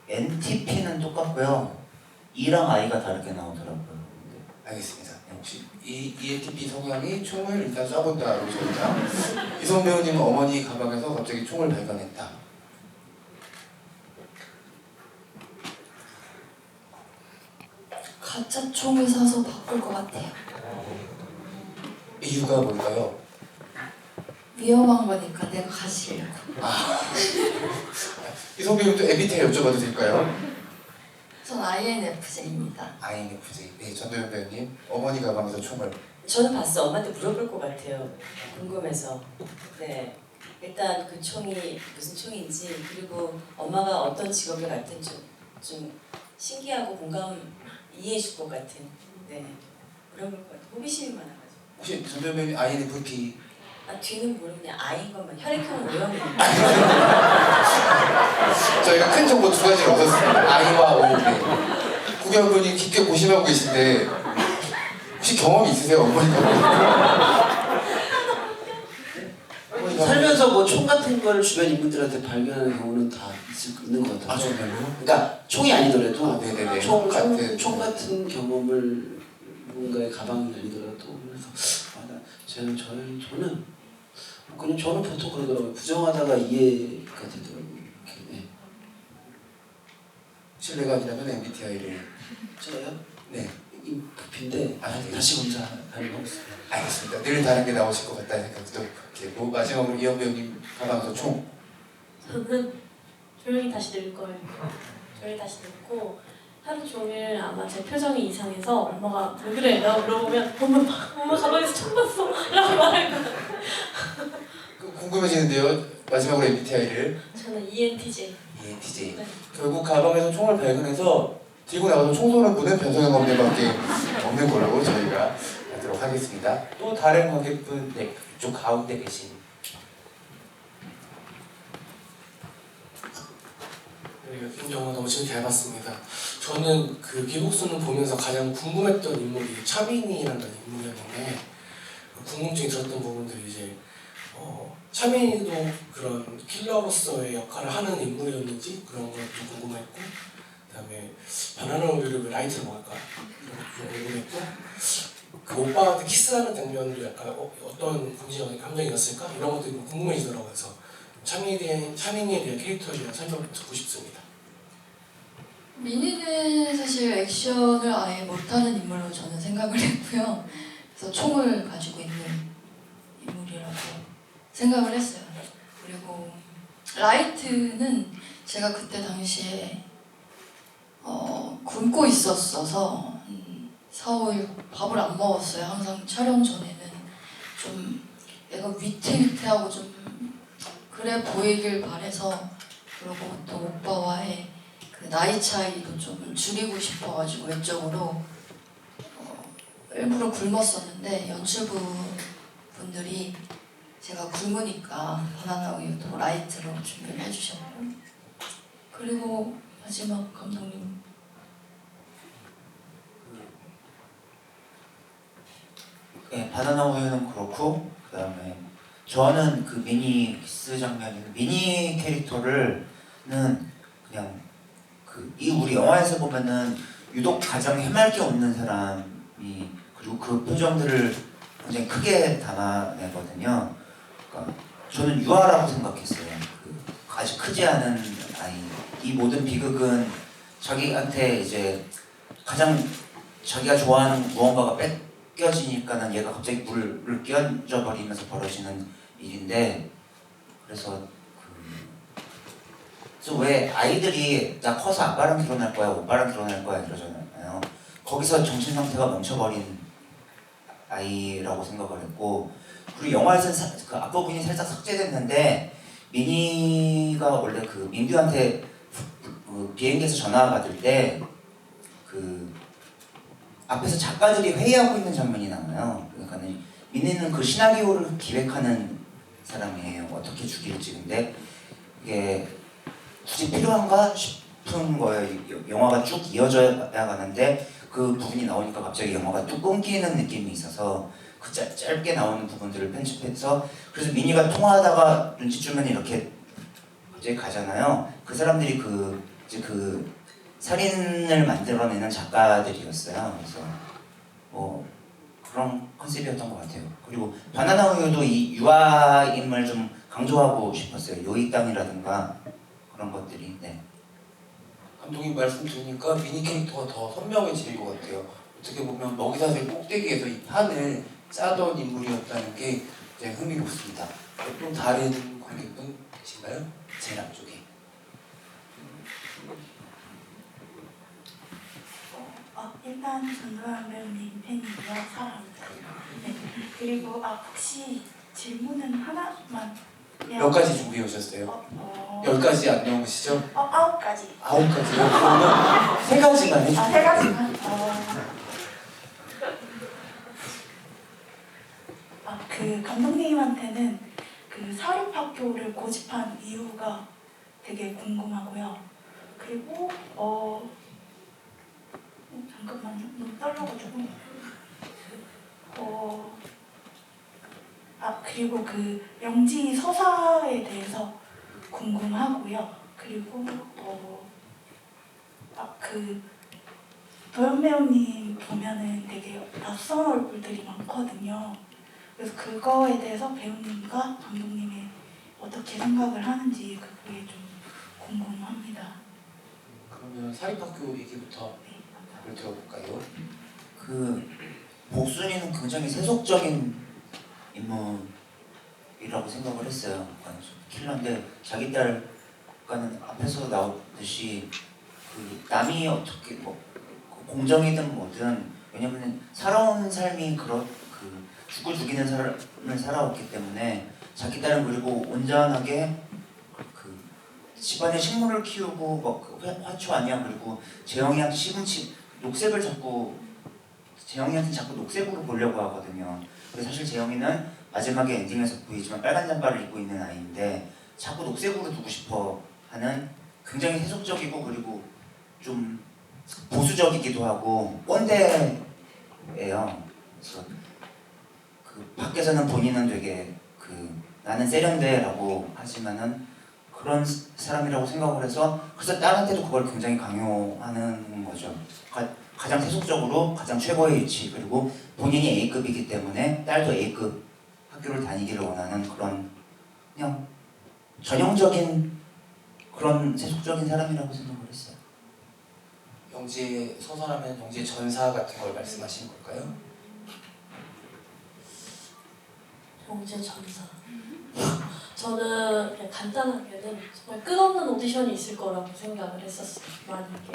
NTP는 똑같고요. E랑 I가 다르게 나오더라고요. 알겠습니다. 혹시 이 ENTP 성향이 총을 일단 쏴본다로 저희가 이성 배우님은 어머니 가방에서 갑자기 총을 발견했다. 가짜 총을 사서 바꿀 것 같아요. 이유가 뭘까요? 위험한 거니까 내가 가시려고. 이성 배우님도 MBTI 여쭤봐도 될까요? 전 INFJ입니다. INFJ. 네, 전도연 배우님 어머니 가방에서 총을. 저는 봤어. 엄마한테 물어볼 것 같아요. 궁금해서. 네. 일단 그 총이 무슨 총인지, 그리고 엄마가 어떤 직업을 갖든 좀 신기하고 공감 이해해 줄 것 같은. 네. 물어볼 것 같아요. 호기심이 많아가지고. 혹시 전도연 배우님 INFP? 뒤는 모르고 그냥 I인 것만. 혈액형은 O형이에요. 저희가 큰 정보 두 가지를 얻었습니다. I와 O. 네. 구경 분이 깊게 고심하고 계신데 혹시 경험이 있으세요? 어머니 가방? 살면서 뭐 총 같은 걸 주변 인물들한테 발견하는 경우는 다 있는 것 같아요. 아, 정말요? 그러니까 총이 아니더라도 네네네. 총 같은 경험을 누군가의 가방이 아니더라도, 그래서 저는 그냥 저는 보통 그러더라고요. 부정하다가 이해가 되더라고요. 이렇게. 네. 실례가 아니라면 MBTI를. 저요? 네. INFP인데 네. 다시 검사하려고 하겠습니다. 알겠습니다. 늘 다른 게 나오실 것 같다는 생각도 들고, 마지막으로 이현 배우님 가방에서 총. 저는 조용히 다시 늘 거예요. 조용히 다시 늙고 하루 종일 아마 제 표정이 이상해서 엄마가 왜 그래? 라고 물어보면 엄마 가방에서 총 봤어 라고 말할 거예요. 궁금해지는데요. 마지막으로 MBTI를. 저는 ENTJ. ENTJ. 네. 결국 가방에서 총을 발견해서 들고 나가서 총 쏘는 분은 변성현 감독님밖에 없는 걸로 저희가 하도록 하겠습니다. 또 다른 관객분, 네, 이쪽 가운데 계신. 이 영화 너무 재밌게 잘 봤습니다. 저는 그 기복수는 보면서 가장 궁금했던 인물이 차민이라는 인물이었는데, 궁금증이 들었던 부분들이 이제 차민이도 그런 킬러로서의 역할을 하는 인물이었는지 그런 것도 궁금했고, 그다음에 바나나 우유를 왜 라이트로 먹을까 그런 것도 궁금했고, 그 오빠한테 키스하는 장면도 약간 어떤 감정이었을까 이런 것들이 궁금해지더라고요. 그래서 차민이에 대한 캐릭터에 대한 설명 듣고 싶습니다. 민희는 사실 액션을 아예 못하는 인물로 저는 생각을 했고요. 그래서 총을 가지고 있는 인물이라고 생각을 했어요. 그리고 라이트는 제가 그때 당시에 굶고 있었어서 4, 5일 밥을 안 먹었어요. 항상 촬영 전에는 좀 애가 위태위태하고 좀 그래 보이길 바래서, 그리고 또 오빠와의 그 나이 차이도 좀 줄이고 싶어가지고 외적으로 일부러 굶었었는데, 연출부 분들이 제가 굶으니까 바나나 우유도 라이트로 준비를 해주셨고, 그리고 마지막 감독님. 네, 바나나 우유는 그렇고, 그 다음에 저는 그 미니 키스 장면인 미니 캐릭터를는 그냥 이 우리 영화에서 보면은 유독 가장 해맑게 없는 사람이, 그리고 그 표정들을 굉장히 크게 담아내거든요. 그러니까 저는 유아라고 생각했어요. 아주 크지 않은 아이. 이 모든 비극은 자기한테 이제 가장 자기가 좋아하는 무언가가 뺏겨지니까는 얘가 갑자기 물을 끼얹어 버리면서 벌어지는 일인데, 그래서 그래서 왜 아이들이 나 커서 아빠랑 결혼할 거야, 오빠랑 결혼할 거야 이러잖아요. 거기서 정신 상태가 멈춰버린 아이라고 생각을 했고, 그리고 영화에서는 그 앞부분이 살짝 삭제됐는데 미니가 원래 그 민규한테 그 비행기에서 전화 받을 때 그 앞에서 작가들이 회의하고 있는 장면이 나와요. 그러니까는 미니는 그 시나리오를 기획하는 사람이에요. 어떻게 죽일지. 근데 이게 굳이 필요한가 싶은 거예요. 영화가 쭉 이어져야 가는데 그 부분이 나오니까 갑자기 영화가 뚝 끊기는 느낌이 있어서 그 짧게 나오는 부분들을 편집해서, 그래서 미니가 통화하다가 눈치 주면 이렇게 갑자기 가잖아요. 그 사람들이 이제 그 살인을 만들어내는 작가들이었어요. 그래서 뭐 그런 컨셉이었던 것 같아요. 그리고 바나나 우유도 이 유아임을 좀 강조하고 싶었어요. 요익당이라든가 그런 것들이. 네. 감독님 말씀 들으니까 미니 캐릭터가 더 선명해지는 것 같아요. 어떻게 보면 먹이사슬 꼭대기에서 이 판을 짜던 인물이었다는 게 굉장히 흥미롭습니다. 또 다른 관객분 계신가요? 제일 앞쪽에. 일단 전도연 배우님 팬이고요. 사랑합니다. 네. 그리고 혹시 질문은 하나만 몇 가지 준비해 오셨어요? 10가지 안 나오시죠? 9가지. 9가지요? 그러면 3가지만 해주세요. 3가지만? 그 감독님한테는 그 사립학교를 고집한 이유가 되게 궁금하고요. 그리고 잠깐만요. 너무 떨려가지고. 그리고 그 영지 서사에 대해서 궁금하고요. 그리고 그 도연 배우님 보면은 되게 낯선 얼굴들이 많거든요. 그래서 그거에 대해서 배우님과 감독님이 어떻게 생각을 하는지 그게 좀 궁금합니다. 그러면 사립학교 얘기부터 들어볼까요? 그 복순이는 굉장히 세속적인 인물이라고 생각을 했어요. 그러니까 킬러인데 자기 딸과는 앞에서 나오듯이 그 남이 어떻게 뭐 공정이든 뭐든, 왜냐면 살아온 삶이 그 죽고 죽이는 삶을 살아왔기 때문에 자기 딸은 그리고 온전하게 그 집안에 식물을 키우고 뭐 화초 아니야. 그리고 재영이한테 시금치 녹색을 재영이한테 자꾸 녹색으로 보려고 하거든요. 근데 사실 재영이는 마지막에 엔딩에서 보이지만 빨간 잠바를 입고 있는 아이인데 자꾸 녹색으로 두고 싶어 하는 굉장히 세속적이고 그리고 좀 보수적이기도 하고 꼰대예요. 그래서 그 밖에서는 본인은 되게 나는 세련돼라고 하지만은 그런 사람이라고 생각을 해서, 그래서 딸한테도 그걸 굉장히 강요하는 거죠. 가장 세속적으로 가장 최고의 위치, 그리고 본인이 A급이기 때문에 딸도 A급 학교를 다니기를 원하는 그런 그냥 전형적인 그런 세속적인 사람이라고 생각을 했어요. 영지의 서사라면 영지의 전사 같은 걸 말씀하시는 걸까요? 영재 전사. 저는 그냥 간단하게는 정말 끝없는 오디션이 있을 거라고 생각을 했었어요. 만약에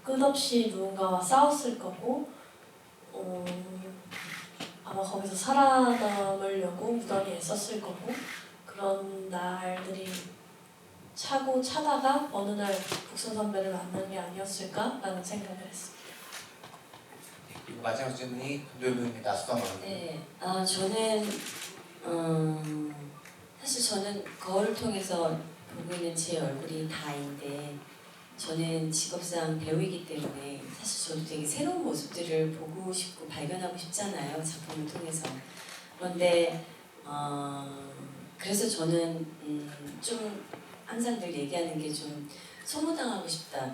끝없이 누군가와 싸웠을 거고 아마 거기서 살아남으려고 무던히 애썼을 거고, 그런 날들이 차고 차다가 어느 날 복순 선배를 만난 게 아니었을까라는 생각을 했습니다. 그리고 마지막 질문이 도연 배우님의 낯선 얼굴. 네, 저는 사실 저는 거울을 통해서 보고 있는 제 얼굴이 다인데, 저는 직업상 배우이기 때문에 사실 저도 되게 새로운 모습들을 보고 싶고 발견하고 싶잖아요, 작품을 통해서. 그런데 그래서 저는 좀 항상 늘 얘기하는 게 좀 소모당하고 싶다,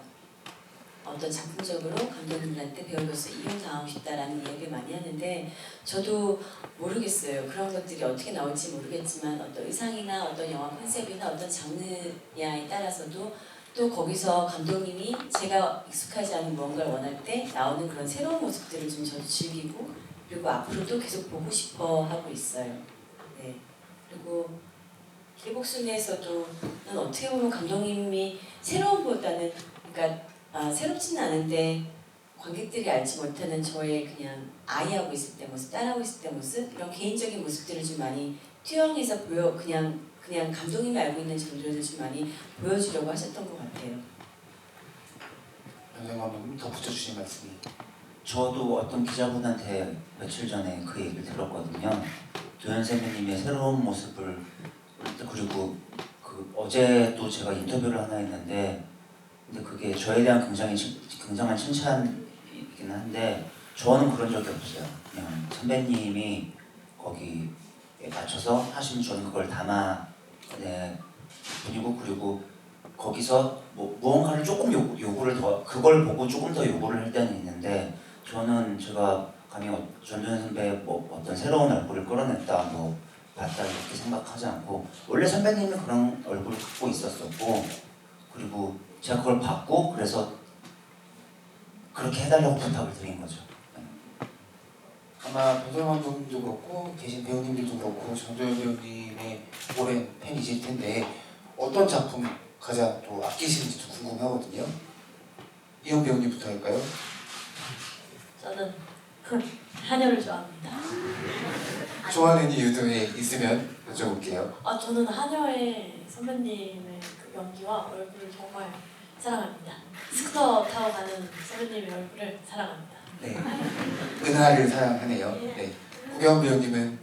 어떤 작품적으로 감독님들한테 배우로서 이용당하고 싶다라는 이야기를 많이 하는데, 저도 모르겠어요. 그런 것들이 어떻게 나올지 모르겠지만 어떤 의상이나 어떤 영화 컨셉이나 어떤 장르냐에 따라서도 또 거기서 감독님이 제가 익숙하지 않은 무언가를 원할 때 나오는 그런 새로운 모습들을 좀 저도 즐기고, 그리고 앞으로도 계속 보고 싶어 하고 있어요. 네. 그리고 기복순에서도 어떻게 보면 감독님이 새로움보다는 그러니까 새롭지는 않은데 관객들이 알지 못하는 저의 그냥 아이하고 있을 때 모습, 딸하고 있을 때 모습 이런 개인적인 모습들을 좀 많이 투영해서 그냥 감독님이 알고 있는 점들을 좀 많이 보여주려고 하셨던 것 같아요. 변호영 감독님 덧붙여 주신 말씀이. 저도 어떤 기자분한테 며칠 전에 그 얘기를 들었거든요. 도현 선배님의 새로운 모습을 그리고 어제 또 제가 인터뷰를 하나 했는데 근데 그게 저에 대한 굉장한 칭찬이긴 한데 저는 그런 적이 없어요. 그냥 선배님이 거기에 맞춰서 하시면 저는 그걸 그리고 거기서 뭐 무언가를 조금 요구를 더 그걸 보고 조금 더 요구를 할 때는 있는데 저는 제가 감히 전도연 선배의 뭐 어떤 새로운 얼굴을 끌어냈다 뭐 봤다 이렇게 생각하지 않고 원래 선배님은 그런 얼굴을 갖고 있었었고 그리고 제가 그걸 봤고 그래서 그렇게 해달라고 부탁을 드린 거죠. 아마 변호영 감독님도 그렇고 계신 배우님들도 그렇고 전도연 배우님의 오랜 팬이실 텐데 어떤 작품 가장 또 아끼시는지도 궁금하거든요. 이현 배우님부터 할까요? 저는 한여를 좋아합니다. 좋아하는 이유도 있으면 여쭤볼게요. 저는 한여의 선배님의 그 연기와 얼굴을 정말 사랑합니다. 스쿠터 타고 가는 선배님의 얼굴을 사랑합니다. 네, 은하를 사랑하네요. 네, 구경 배우님은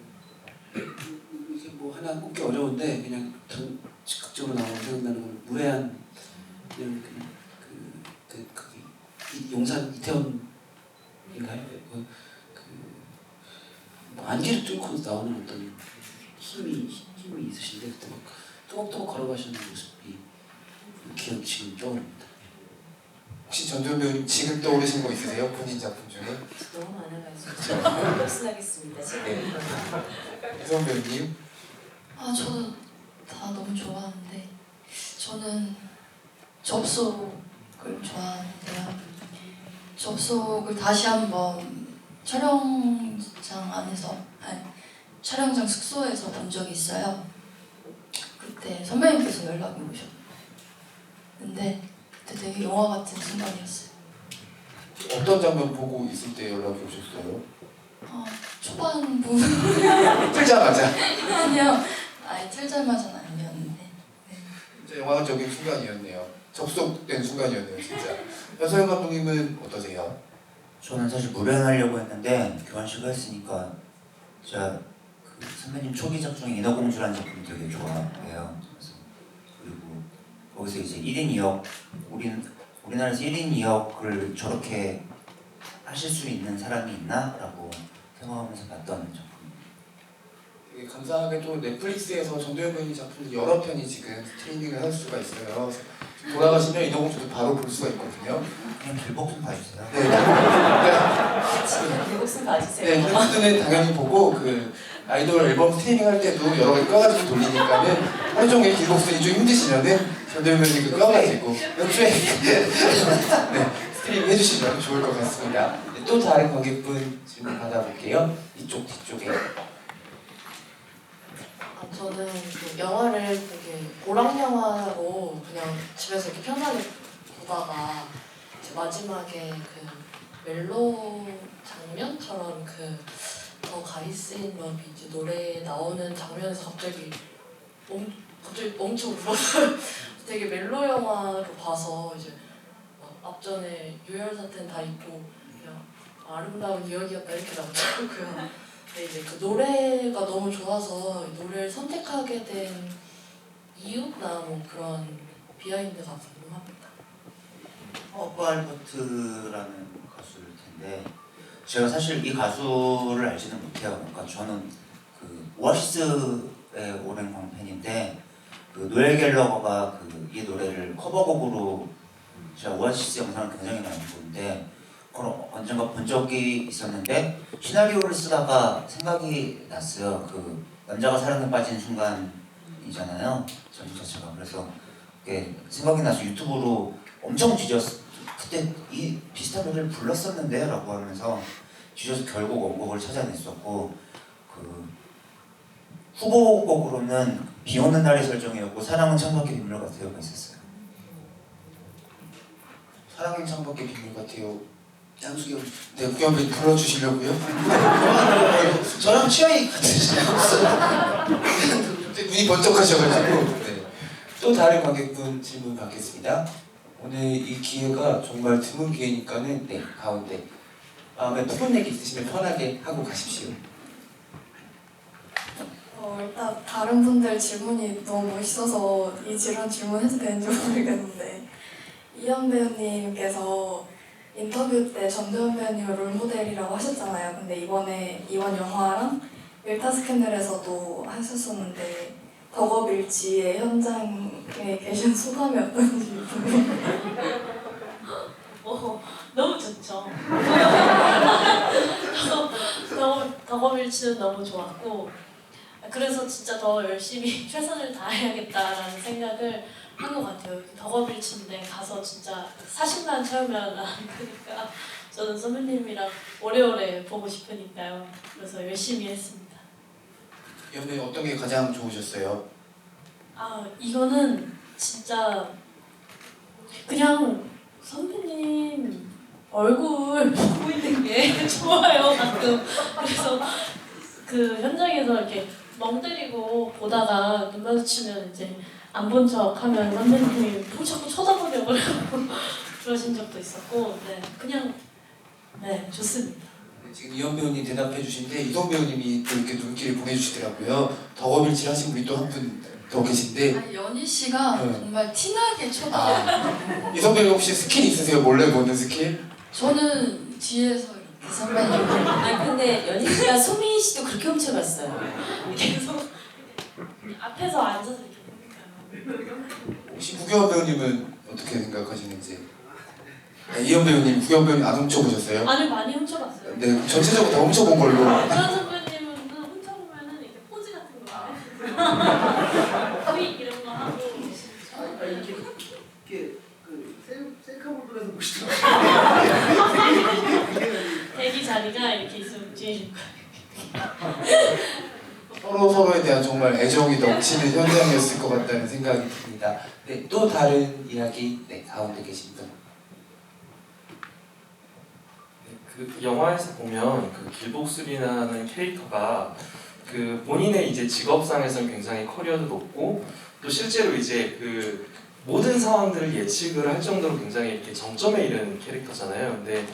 이게 뭐 하나 꼽기 어려운데 그냥 즉각적으로 나오는 생각나는 건 무례한 그냥 거기 용산 이태원인가요? 뭐 안개를 뚫고 나오는 어떤 힘이 있으신데 그때 막 또박또박 걸어가시는 모습이 기억 지금 떠오릅니다. 혹시 전도연 배우님 지금 떠오르신 거 있으세요? 본인 작품 중에? 너무 많아가지고 복순하겠습니다. 네. 혜성 배우님? 저도 다 너무 좋아하는데 저는 접속을 좋아하는데요. 접속을 다시 한번 촬영장 안에서 촬영장 숙소에서 본 적이 있어요. 그때 선배님께서 연락이 오셨는데 그때 되게 영화 같은 순간이었어요. 어떤 장면 보고 있을 때 연락이 오셨어요? 초반 부분 틀자마자? 아니요. 틀자마자는 아니었는데 진짜 영화적인 순간이었네요. 접속된 순간이었네요, 진짜. 변소영 감독님은 어떠세요? 저는 사실 무례하려고 했는데 교환식을 했으니까 제가 그 선배님 초기작 중에 인어공주라는 작품 되게 좋아해요. 그리고 거기서 이제 1인 2역 우리나라에서 1인 2역을 저렇게 하실 수 있는 사람이 있나? 라고 생각하면서 봤던 작품. 되게 감사하게도 넷플릭스에서 전도연 배우님 작품 여러 편이 지금 스트리밍을 할 수가 있어요. 돌아가시면 인어공주도 바로 볼 수가 있거든요. 그냥 길복 좀 봐주세요. 네. 길복 좀 봐주세요. 네, 길복스는 당연히 보고 그 아이돌 앨범 스트리밍 할 때도 여러 개 껴가지고 돌리니까는 하루 종일 길복스이 좀 힘드시면은 전도연 배우님 그 껴가지고 연주에 네, 스트리밍 해주시면 좋을 것 같습니다. 네, 또 다른 관객분 질문 받아볼게요. 이쪽 뒤쪽에. 저는 그 영화를 되게 오락 영화로 그냥 집에서 이렇게 편하게 보다가 이제 마지막에 그 멜로 장면처럼 더 가이스인 러비 이제 노래 나오는 장면에서 갑자기 엄청 울었어요. 되게 멜로 영화로 봐서 이제 막 앞전에 유혈 사태는 다 있고 그냥 아름다운 기억이었다 이렇게 나오더라고요. 근데 이제 그 노래가 너무 좋아서 노래를 선택하게 된 이유나 뭐 그런 비하인드가 궁금합니다. 허브 알버트라는 가수일 텐데 제가 사실 이 가수를 알지는 못해요. 그러니까 저는 그 오아시스의 오랜 광팬인데 그 노엘 갤러거가 이 노래를 커버곡으로 제가 오아시스 영상을 굉장히 많이 보는데 그걸 언젠가 본 적이 있었는데 시나리오를 쓰다가 생각이 났어요. 그 남자가 사랑에 빠진 순간이잖아요. 전부 자체가. 그래서 그게 생각이 나서 유튜브로 엄청 뒤졌어. 그때 이 비슷한 노래를 불렀었는데 라고 하면서 뒤져서 결국 원곡을 찾아냈었고 후보곡으로는 비 오는 날의 설정이었고 사랑은 창밖의 빗물 같아요가 있었어요. 사랑은 창밖의 빗물 같아요. 양수경. 네, 구경을 불러주시려고요? 저랑 취향이 같으시네요. 눈이 번쩍하셔가지고. 네. 또 다른 관객분 질문 받겠습니다. 오늘 이 기회가 정말 드문 기회니까는 네, 가운데 마음에 푸른 얘기 있으시면 편하게 하고 가십시오. 일단 다른 분들 질문이 너무 멋있어서 이런 질문해도 되는지 모르겠는데 이현 배우님께서 인터뷰 때 전도연 배우님을 롤모델이라고 하셨잖아요. 근데 이번 영화랑 일타 스캔들에서도 하셨었는데 덕업일치의 현장에 계신 소감이 어떤지 너무 좋죠. 덕업일치는 너무 좋았고 그래서 진짜 더 열심히 최선을 다해야겠다라는 생각을 한 것 같아요. 덕업일치인데 가서 진짜 40만 채우면 안 되니까 저는 선배님이랑 오래오래 보고 싶으니까요. 그래서 열심히 했습니다. 연배 어떤 게 가장 좋으셨어요? 이거는 진짜 그냥 선배님 얼굴 보고 있는 게 좋아요 가끔. 그래서 그 현장에서 이렇게 멍 때리고 보다가 눈 마주치면 이제 안 본 척하면 선배님이 자꾸 쳐다보려고 그러신 적도 있었고, 네 그냥 네 좋습니다. 지금 이현 배우님 대답해 주신데 이동 배우님이 또 이렇게 눈길을 보내주시더라고요. 덕업일치 하신 분이 또 한 분 더 계신데 연희 씨가 네. 정말 티나게 쳐다봐요. 이성 배우 혹시 스킬 있으세요? 몰래 보는 스킬? 저는 뒤에서 이렇게 선배님. 근데 연희 씨가 소민 씨도 그렇게 훔쳐봤어요. 계속 앞에서 앉아서 이렇게 혹시 구경 배우님은 어떻게 생각하시는지? 네, 이현 배우님, 구경 배우님 안 훔쳐보셨어요? 아니 많이 훔쳐봤어요. 네, 전체적으로 다 훔쳐본 걸로. 그런 선배님은 훔쳐보면은 이렇게 포즈 같은 거 거의 이런 거 하고 이렇게 그 셀카보드에서 보시죠. 대기 자리가 이렇게 있으면 뒤에 줄 서로 서로에 대한 정말 애정이 넘치는 현장이었을 것 같다는 생각이 듭니다. 네, 또 다른 이야기, 네, 가운데 계신 분. 그 영화에서 보면 그 길복술이라는 캐릭터가 그 본인의 이제 직업상에서는 굉장히 커리어도 높고 또 실제로 이제 그 모든 상황들을 예측을 할 정도로 굉장히 이렇게 정점에 이른 캐릭터잖아요. 근데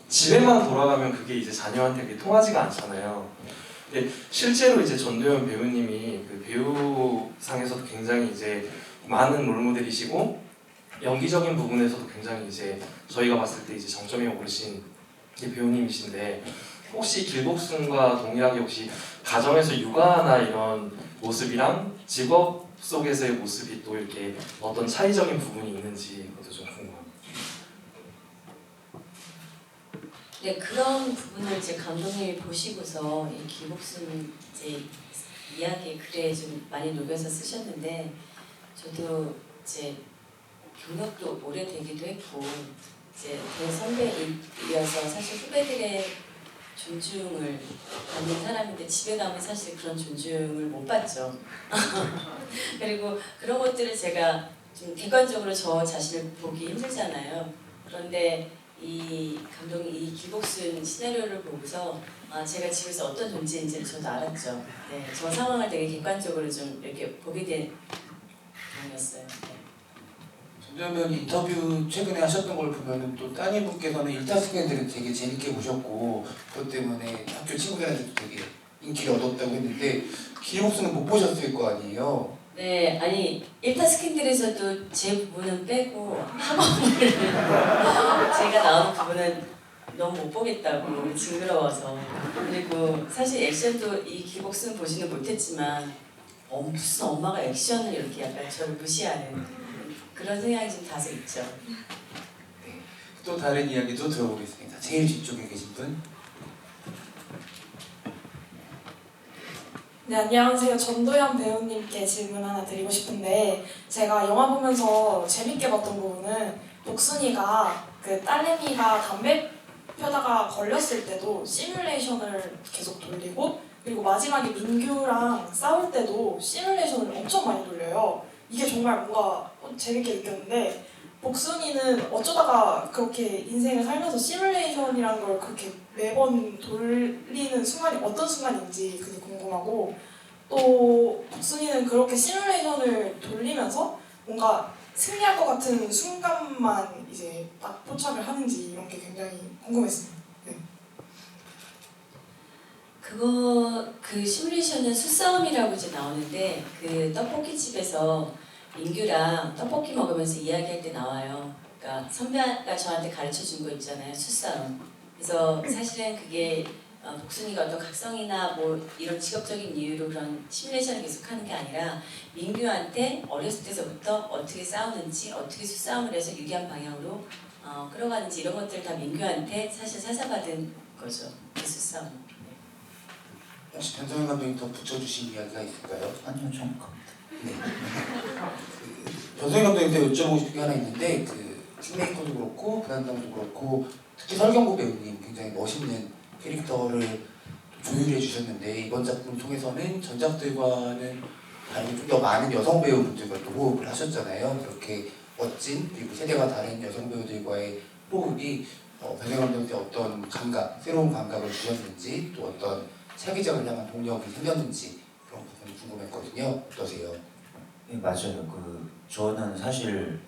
집에만 돌아가면 그게 이제 자녀한테 그게 통하지가 않잖아요. 근데 실제로 이제 전도연 배우님이 그 배우상에서도 굉장히 이제 많은 롤모델이시고 연기적인 부분에서도 굉장히 이제 저희가 봤을 때 이제 정점에 오르신 배우님이신데 혹시 길복순과 동일하게 혹시 가정에서 육아나 이런 모습이랑 직업 속에서의 모습이 또 이렇게 어떤 차이적인 부분이 있는지 그것도 좀 궁금합니다. 네, 그런 부분을 이제 감독님이 보시고서 이 길복순 이제 이야기 글에 좀 많이 녹여서 쓰셨는데 저도 이제 경력도 오래되기도 했고 이제 대선배이어서 사실 후배들의 존중을 받는 사람인데 집에 가면 사실 그런 존중을 못 받죠. 그리고 그런 것들을 제가 좀 객관적으로 저 자신을 보기 힘들잖아요. 그런데 이 감독이 이 길복순 시나리오를 보고서 제가 집에서 어떤 존재인지를 저도 알았죠. 네, 저 상황을 되게 객관적으로 좀 이렇게 보게 된 경우였어요. 네. 전도연 인터뷰 최근에 하셨던 걸 보면은 또 따님분께서는 일타 스캔들을 되게 재밌게 보셨고 그것 때문에 학교 친구들한테도 되게 인기를 얻었다고 했는데 길복순은 못 보셨을 거 아니에요? 네, 아니 일타 스캔들에서도 제 부분은 빼고 학원을 제가 나오는 부분은 너무 못 보겠다고 징그러워서 그리고 사실 액션도 이 길복순 보지는 못했지만 무슨 엄마가 액션을 이렇게 약간 저를 무시하는 그런 생각이 좀 다소 있죠. 네, 또 다른 이야기도 들어보겠습니다. 제일 뒤쪽에 계신 분. 네, 안녕하세요. 전도연 배우님께 질문 하나 드리고 싶은데 제가 영화 보면서 재밌게 봤던 부분은 복순이가 그 딸내미가 담배 펴다가 걸렸을 때도 시뮬레이션을 계속 돌리고 그리고 마지막에 민규랑 싸울 때도 시뮬레이션을 엄청 많이 돌려요. 이게 정말 뭔가 재밌게 느꼈는데 복순이는 어쩌다가 그렇게 인생을 살면서 시뮬레이션이라는 걸 그렇게 매번 돌리는 순간이 어떤 순간인지 그게 궁금하고, 또 복순이는 그렇게 시뮬레이션을 돌리면서 뭔가 승리할 것 같은 순간만 이제 딱 포착을 하는지 이런 게 굉장히 궁금했습니다. 네. 그 시뮬레이션은 수싸움이라고 이제 나오는데 그 떡볶이 집에서 민규랑 떡볶이 먹으면서 이야기할 때 나와요. 그러니까 선배가 저한테 가르쳐 준 거 있잖아요, 수싸움. 그래서 사실은 그게 복순이가 어떤 각성이나 뭐 이런 직업적인 이유로 그런 시뮬레이션을 계속하는 게 아니라 민규한테 어렸을 때서부터 어떻게 싸우는지, 어떻게 수싸움을 해서 유리한 방향으로 끌어가는지 이런 것들 다 민규한테 사실 사사받은 거죠, 그 수싸움. 혹시 변성현 감독님 더 붙여주신 이야기가 있을까요? 아니요, 좀 네. 변성현 감독님한테 여쭤보고 싶은 게 하나 있는데 킹메이커도 그렇고 브란담도 그렇고 특히 설경구 배우님 굉장히 멋있는 캐릭터를 조율해 주셨는데 이번 작품을 통해서는 전작들과는 다르게 좀 더 많은 여성 배우분들과 또 호흡을 하셨잖아요. 그렇게 멋진 그리고 세대가 다른 여성 배우들과의 호흡이 변성현 감독한테 어떤 감각, 새로운 감각을 주셨는지 또 어떤 차기작을 향한 동력이 생겼는지 그런 부분이 궁금했거든요. 어떠세요? 네, 맞아요. 저는 사실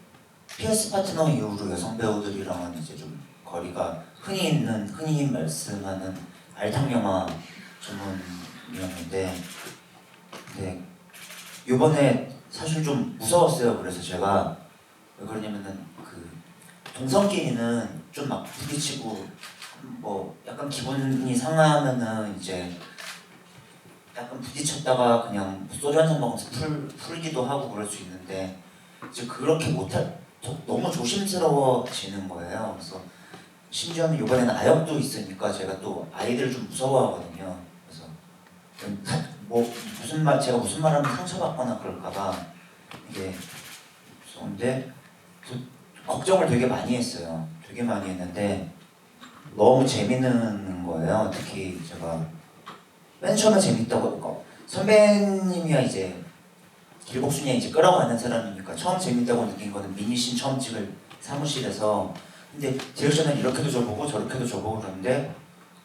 PS 파트너 이후로 여성 배우들이랑은 이제 좀 거리가 흔히 말씀하는 알탕 영화 전문이었는데, 근데 이번에 사실 좀 무서웠어요. 그래서 제가 왜 그러냐면은 동성끼리는 좀 막 부딪히고 뭐 약간 기분이 상하면은 이제 약간 부딪혔다가 그냥 소주 한잔 먹으면서 풀기도 하고 그럴 수 있는데 이제 그렇게 너무 조심스러워지는 거예요. 그래서 심지어는 이번에는 아역도 있으니까 제가 또 아이들을 좀 무서워하거든요. 그래서 제가 무슨 말하면 상처받거나 그럴까봐 이게 무서운데 걱정을 되게 많이 했어요. 되게 많이 했는데 너무 재밌는 거예요. 특히 제가 맨 처음에 재밌다고 선배님이야 이제 길복순이야 이제 끌어가는 사람이니까 처음 재밌다고 느낀 거는 미니씬 처음 찍을 사무실에서. 근데 디렉션을 이렇게도 줘보고 저렇게도 줘보고 그러는데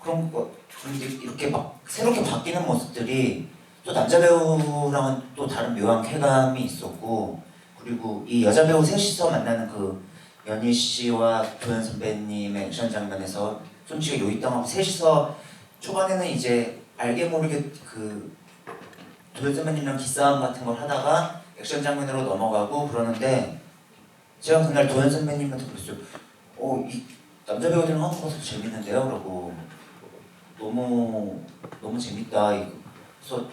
그런데 이렇게 막 새롭게 바뀌는 모습들이 또 남자 배우랑은 또 다른 묘한 쾌감이 있었고, 그리고 이 여자 배우 셋이서 만나는 연희 씨와 도현 선배님의 액션 장면에서 솔직히 요이땅하고 셋이서 초반에는 이제 알게 모르게 도현 선배님이랑 기싸움 같은 걸 하다가 액션 장면으로 넘어가고 그러는데 제가 그날 도현 선배님한테 그랬어요. 이 남자 배우들이랑 하는 거 재밌는데요? 그러고 너무 재밌다. 그래서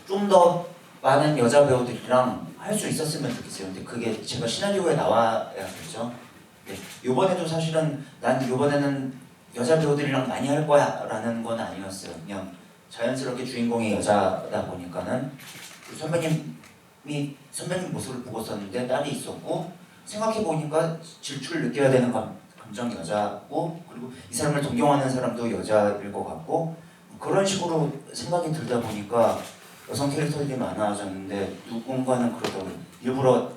좀 더 많은 여자 배우들이랑 할 수 있었으면 좋겠어요. 근데 그게 제가 시나리오에 나와야겠죠. 네. 요번에도 사실은 난 요번에는 여자 배우들이랑 많이 할 거야 라는 건 아니었어요. 그냥 자연스럽게 주인공이 여자다 보니까는 선배님 모습을 보고 있었는데 딸이 있었고, 생각해보니까 질투를 느껴야 되는 감정이 여자고, 그리고 이 사람을 동경하는 사람도 여자일 것 같고, 그런 식으로 생각이 들다 보니까 여성 캐릭터들이 많아졌는데 누군가는 그러더라고요. 일부러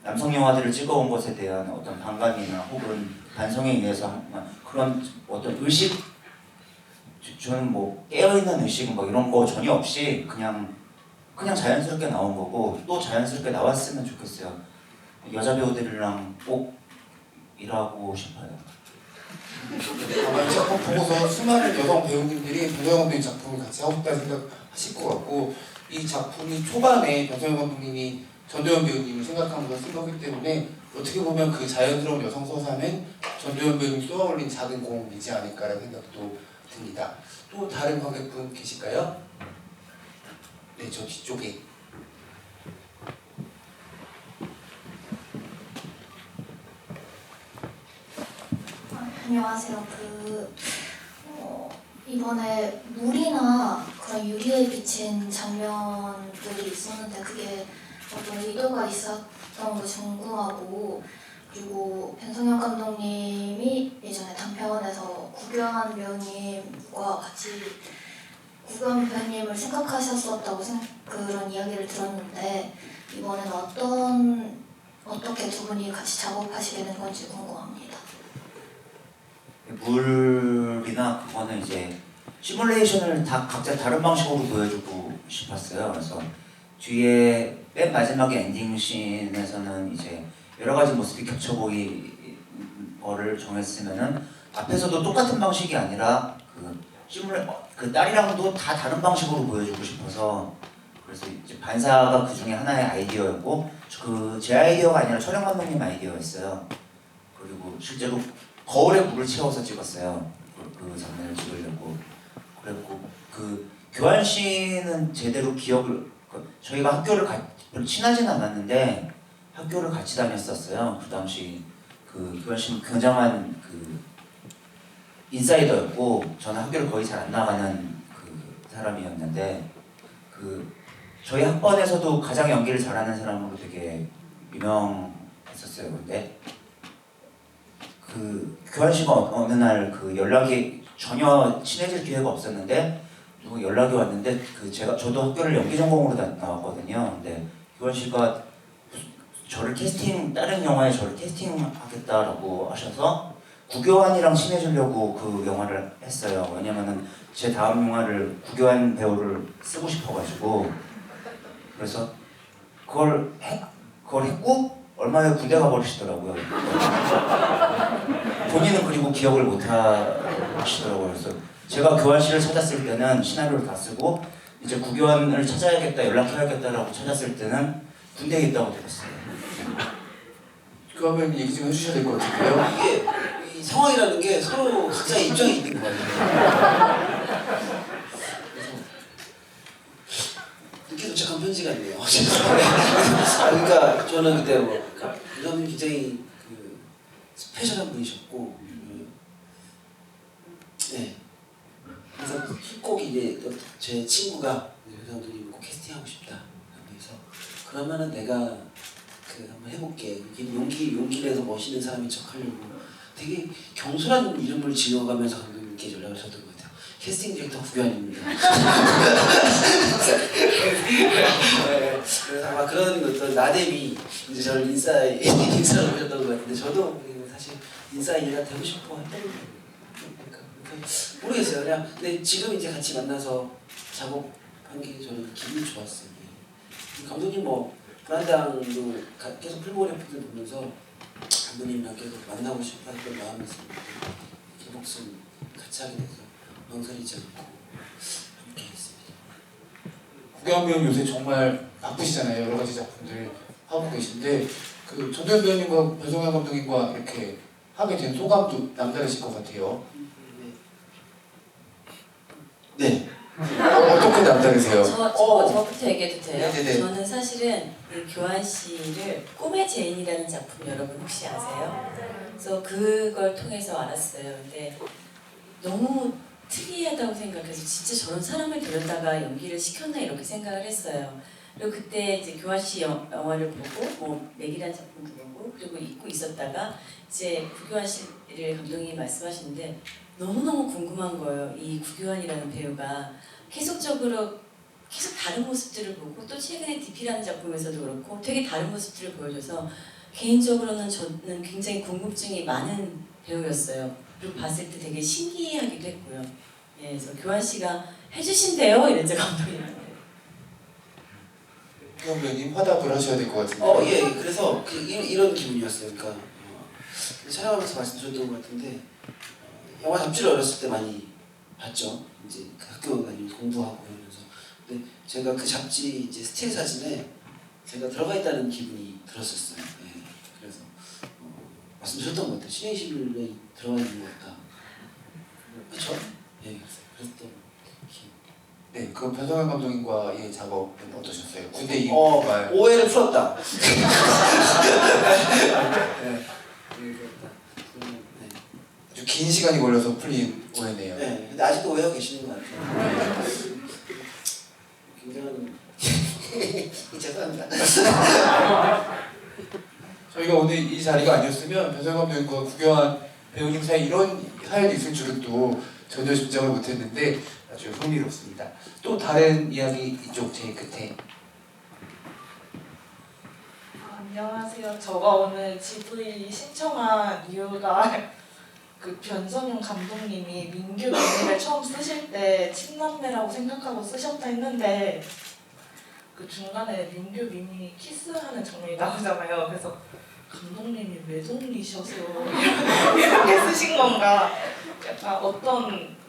남성 영화들을 찍어온 것에 대한 어떤 반감이나 혹은 반성에 의해서 그런 어떤 의식, 저는 뭐 깨어있는 의식 뭐 이런 거 전혀 없이 그냥 자연스럽게 나온 거고, 또 자연스럽게 나왔으면 좋겠어요. 여자 배우들이랑 꼭 일하고 싶어요. 아마 이 작품 보고서 수많은 여성 배우님들이 변성현 감독님 작품을 같이 하고 싶다는 생각하실 것 같고, 이 작품이 초반에 변성현 감독님이 전도연 배우님을 생각하면서 쓴 거기 때문에 어떻게 보면 그 자연스러운 여성 서사는 전도연 배우님이 쏘아올린 작은 공이지 않을까라는 생각도 듭니다. 또 다른 관객분 계실까요? 네, 저 뒤쪽에. 안녕하세요. 이번에 물이나 그런 유리에 비친 장면들이 있었는데 그게 어떤 의도가 있었던 것이 궁금하고, 그리고 변성현 감독님이 예전에 단편에서 구교한 배우님과 같이 구경 배우님을 생각하셨었다고 그런 이야기를 들었는데 이번에는 어떻게 두 분이 같이 작업하시게 된 건지 궁금합니다. 물이나 그거는 이제 시뮬레이션을 다 각자 다른 방식으로 보여주고 싶었어요. 그래서 뒤에 맨 마지막에 엔딩 씬에서는 이제 여러 가지 모습이 겹쳐 보이는 거를 정했으면은 앞에서도 똑같은 방식이 아니라 그 딸이랑도 다 다른 방식으로 보여주고 싶어서 그래서 이제 반사가 그 중에 하나의 아이디어였고 제 아이디어가 아니라 촬영 감독님 아이디어였어요. 그리고 실제로 거울에 물을 채워서 찍었어요. 그 장면을 찍으려고. 그랬고 그 교환 씨는 제대로 저희가 학교를 별로 친하진 않았는데 학교를 같이 다녔었어요. 그 당시 그 교환 씨는 굉장한 그 인사이더였고 저는 학교를 거의 잘 안 나가는 그 사람이었는데 저희 학번에서도 가장 연기를 잘하는 사람으로 되게 유명했었어요. 근데 교환 씨가 어느 날 연락이 전혀 친해질 기회가 없었는데 누구 연락이 왔는데 저도 학교를 연기 전공으로 나왔거든요. 근데 교환 씨가 다른 영화에 저를 캐스팅하겠다라고 하셔서 구교환이랑 친해지려고 그 영화를 했어요. 왜냐면은 제 다음 영화를 구교환 배우를 쓰고 싶어가지고 그래서 그걸 했고 얼마 후에 군대 가버리시더라고요. 본인은 그리고 기억을 못 하시더라고요. 그래서 제가 교환 씨를 찾았을 때는 시나리오를 다 쓰고 이제 구교환을 찾아야겠다, 연락해야겠다라고 찾았을 때는 군대에 있다고 들었어요. 그러면 얘기 좀 해주셔야 될 것 같은데요. 이게 이 상황이라는 게 서로 각자의 입장이 있는 것 같아요. 늦게 도착한 편지가 있네요. 그러니까 저는 그때 이런 굉장히 스페셜한 분이셨고, 네. 그래서 꼭 이제 제 친구가 감독님 꼭 캐스팅하고 싶다. 그래서 그러면은 내가 한번 해볼게. 용기 내서 멋있는 사람인 척하려고 되게 경솔한 이름을 지어가면서 감독님께 연락을 하셨던 것 같아요. 캐스팅 디렉터 구교환입니다. 그래서 아마 그런 어떤 나댐이 이제 저를 인싸로 보셨던 것 같은데 저도 사실 인싸이가 되고 싶어 했던 거예요. 모르겠어요. 그냥 근데 지금 이제 같이 만나서 작업한 게 저는 기분이 좋았어요. 감독님 브란당도 계속 풀모그래피를 보면서 감독님이랑 계속 만나고 싶어 했던 마음이 있었는데 기복순 같이 하게 돼서 망설이지 않고 함께 했습니다. 구교환 배우님 요새 정말 바쁘시잖아요. 여러 가지 작품들 하고 계신데 전도연 배우님과 배성현 감독님과 이렇게 하게 된 소감도 남다르실 것 같아요. 네. 어떻게 남다르세요? 저부터 얘기해도 돼요? 네네네. 저는 사실은 이 교환 씨를 꿈의 제인이라는 작품 여러분 혹시 아세요? 그래서 그걸 통해서 알았어요. 근데 너무 특이하다고 생각해서 진짜 저런 사람을 데려다가 연기를 시켰나 이렇게 생각을 했어요. 그리고 그때 이제 교환 씨 영화를 보고 맥이라는 작품도 보고 그리고 잊고 있었다가 이제 구교환 씨를 감독님이 말씀하시는데 너무너무 궁금한 거예요. 이 구교환이라는 배우가 계속 다른 모습들을 보고 또 최근에 DP라는 작품에서도 그렇고 되게 다른 모습들을 보여줘서 개인적으로는 저는 굉장히 궁금증이 많은 배우였어요. 그리고 봤을 때 되게 신기하기도 했고요. 예, 그래서 교환 씨가 해주신대요 이랬죠 감독님한테. 구교환 배우님 화답을 하셔야 될 것 같은데. 예. 그래서 이런 기분이었어요. 그러니까 촬영하면서 말씀드렸던 것 같은데 영화 잡지를 어렸을 때 많이 봤죠. 이제 학교 다니면서 공부하고 그러면서. 근데 제가 그 잡지 이제 스틸 사진에 제가 들어가 있다는 기분이 들었었어요. 예. 그래서 말씀드렸던 것 같아요. 신행실에 들어가 있는 것 같다. 그렇죠? 예. 그랬던. 네, 그럼 배성현 감독님과의 작업은 어떠셨어요? 군대 이후 오해를 풀었다. 아주 긴 시간이 걸려서 풀린 오해네요. 네, 근데 아직도 오해하고 계시는 것 같아요. 굉장히 죄송합니다. 저희가 오늘 이 자리가 아니었으면 배성현 감독님과 구교환 배우님 사이 이런 사연이 있을 줄은 또 전혀 짐작을 못했는데 아주 흥미롭습니다. 다른 이야기 이쪽 제일 끝에. 안녕하세요. 제가 오늘 GV 신청한 이유가 그 변성윤 감독님이 민규 민희를 처음 쓰실 때 친남매라고 생각하고 쓰셨다 했는데 그 중간에 민규 민희 키스하는 장면이 나오잖아요. 그래서 감독님이 외동이셔서 이렇게 쓰신 건가? 약간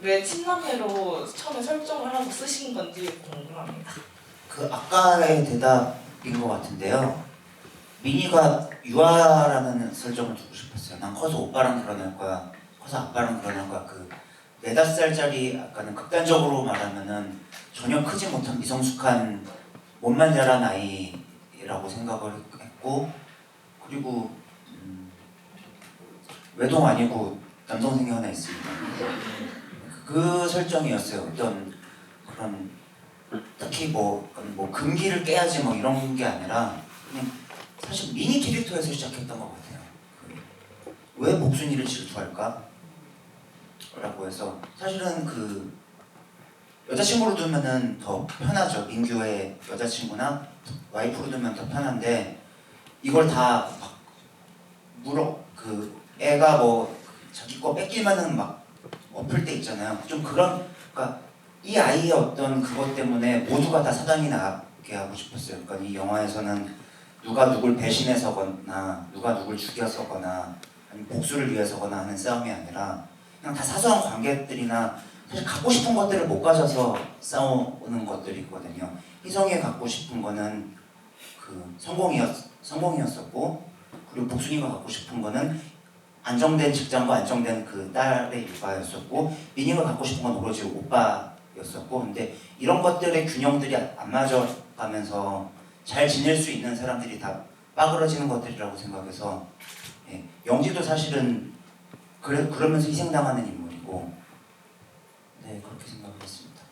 왜 친남매로 처음에 설정을 하고 쓰신 건지 궁금합니다. 그 아까의 대답인 것 같은데요. 민희가 유아라는 설정을 두고 싶었어요. 난 커서 오빠랑 결혼할 거야. 커서 아빠랑 결혼할 거야. 그 4-5살짜리 아까는 극단적으로 말하면은 전혀 크지 못한 미성숙한 몸만 자란 아이라고 생각을 했고, 그리고 외동 아니고 남동생이 하나 있습니다. 그 설정이었어요. 어떤 그런 딱히 뭐 금기를 깨야지 뭐 이런 게 아니라 그냥 사실 미니 캐릭터에서 시작했던 것 같아요. 왜 복순이를 질투할까? 라고 해서 사실은 그 여자친구로 두면은 더 편하죠. 민규의 여자친구나 와이프로 두면 더 편한데 이걸 다 막 애가 뭐 자기 거 뺏기면은 막 엎을 때 있잖아요. 좀 그런, 그러니까 이 아이의 어떤 그것 때문에 모두가 다 사단이 나게 하고 싶었어요. 그러니까 이 영화에서는 누가 누굴 배신해서거나 누가 누굴 죽여서거나 아니면 복수를 위해서거나 하는 싸움이 아니라 그냥 다 사소한 관계들이나 사실 갖고 싶은 것들을 못 가져서 싸우는 것들이 있거든요. 희성이 갖고 싶은 거는 그 성공이었었고, 그리고 복순이가 갖고 싶은 거는 안정된 직장과 안정된 그 딸의 육아였었고, 민희가 갖고 싶은 건 오로지 오빠였었고, 근데 이런 것들의 균형들이 안 맞아가면서 잘 지낼 수 있는 사람들이 다 빠그러지는 것들이라고 생각해서, 예, 영지도 사실은 그러면서 희생당하는 인물이고, 네, 그렇게 생각했습니다.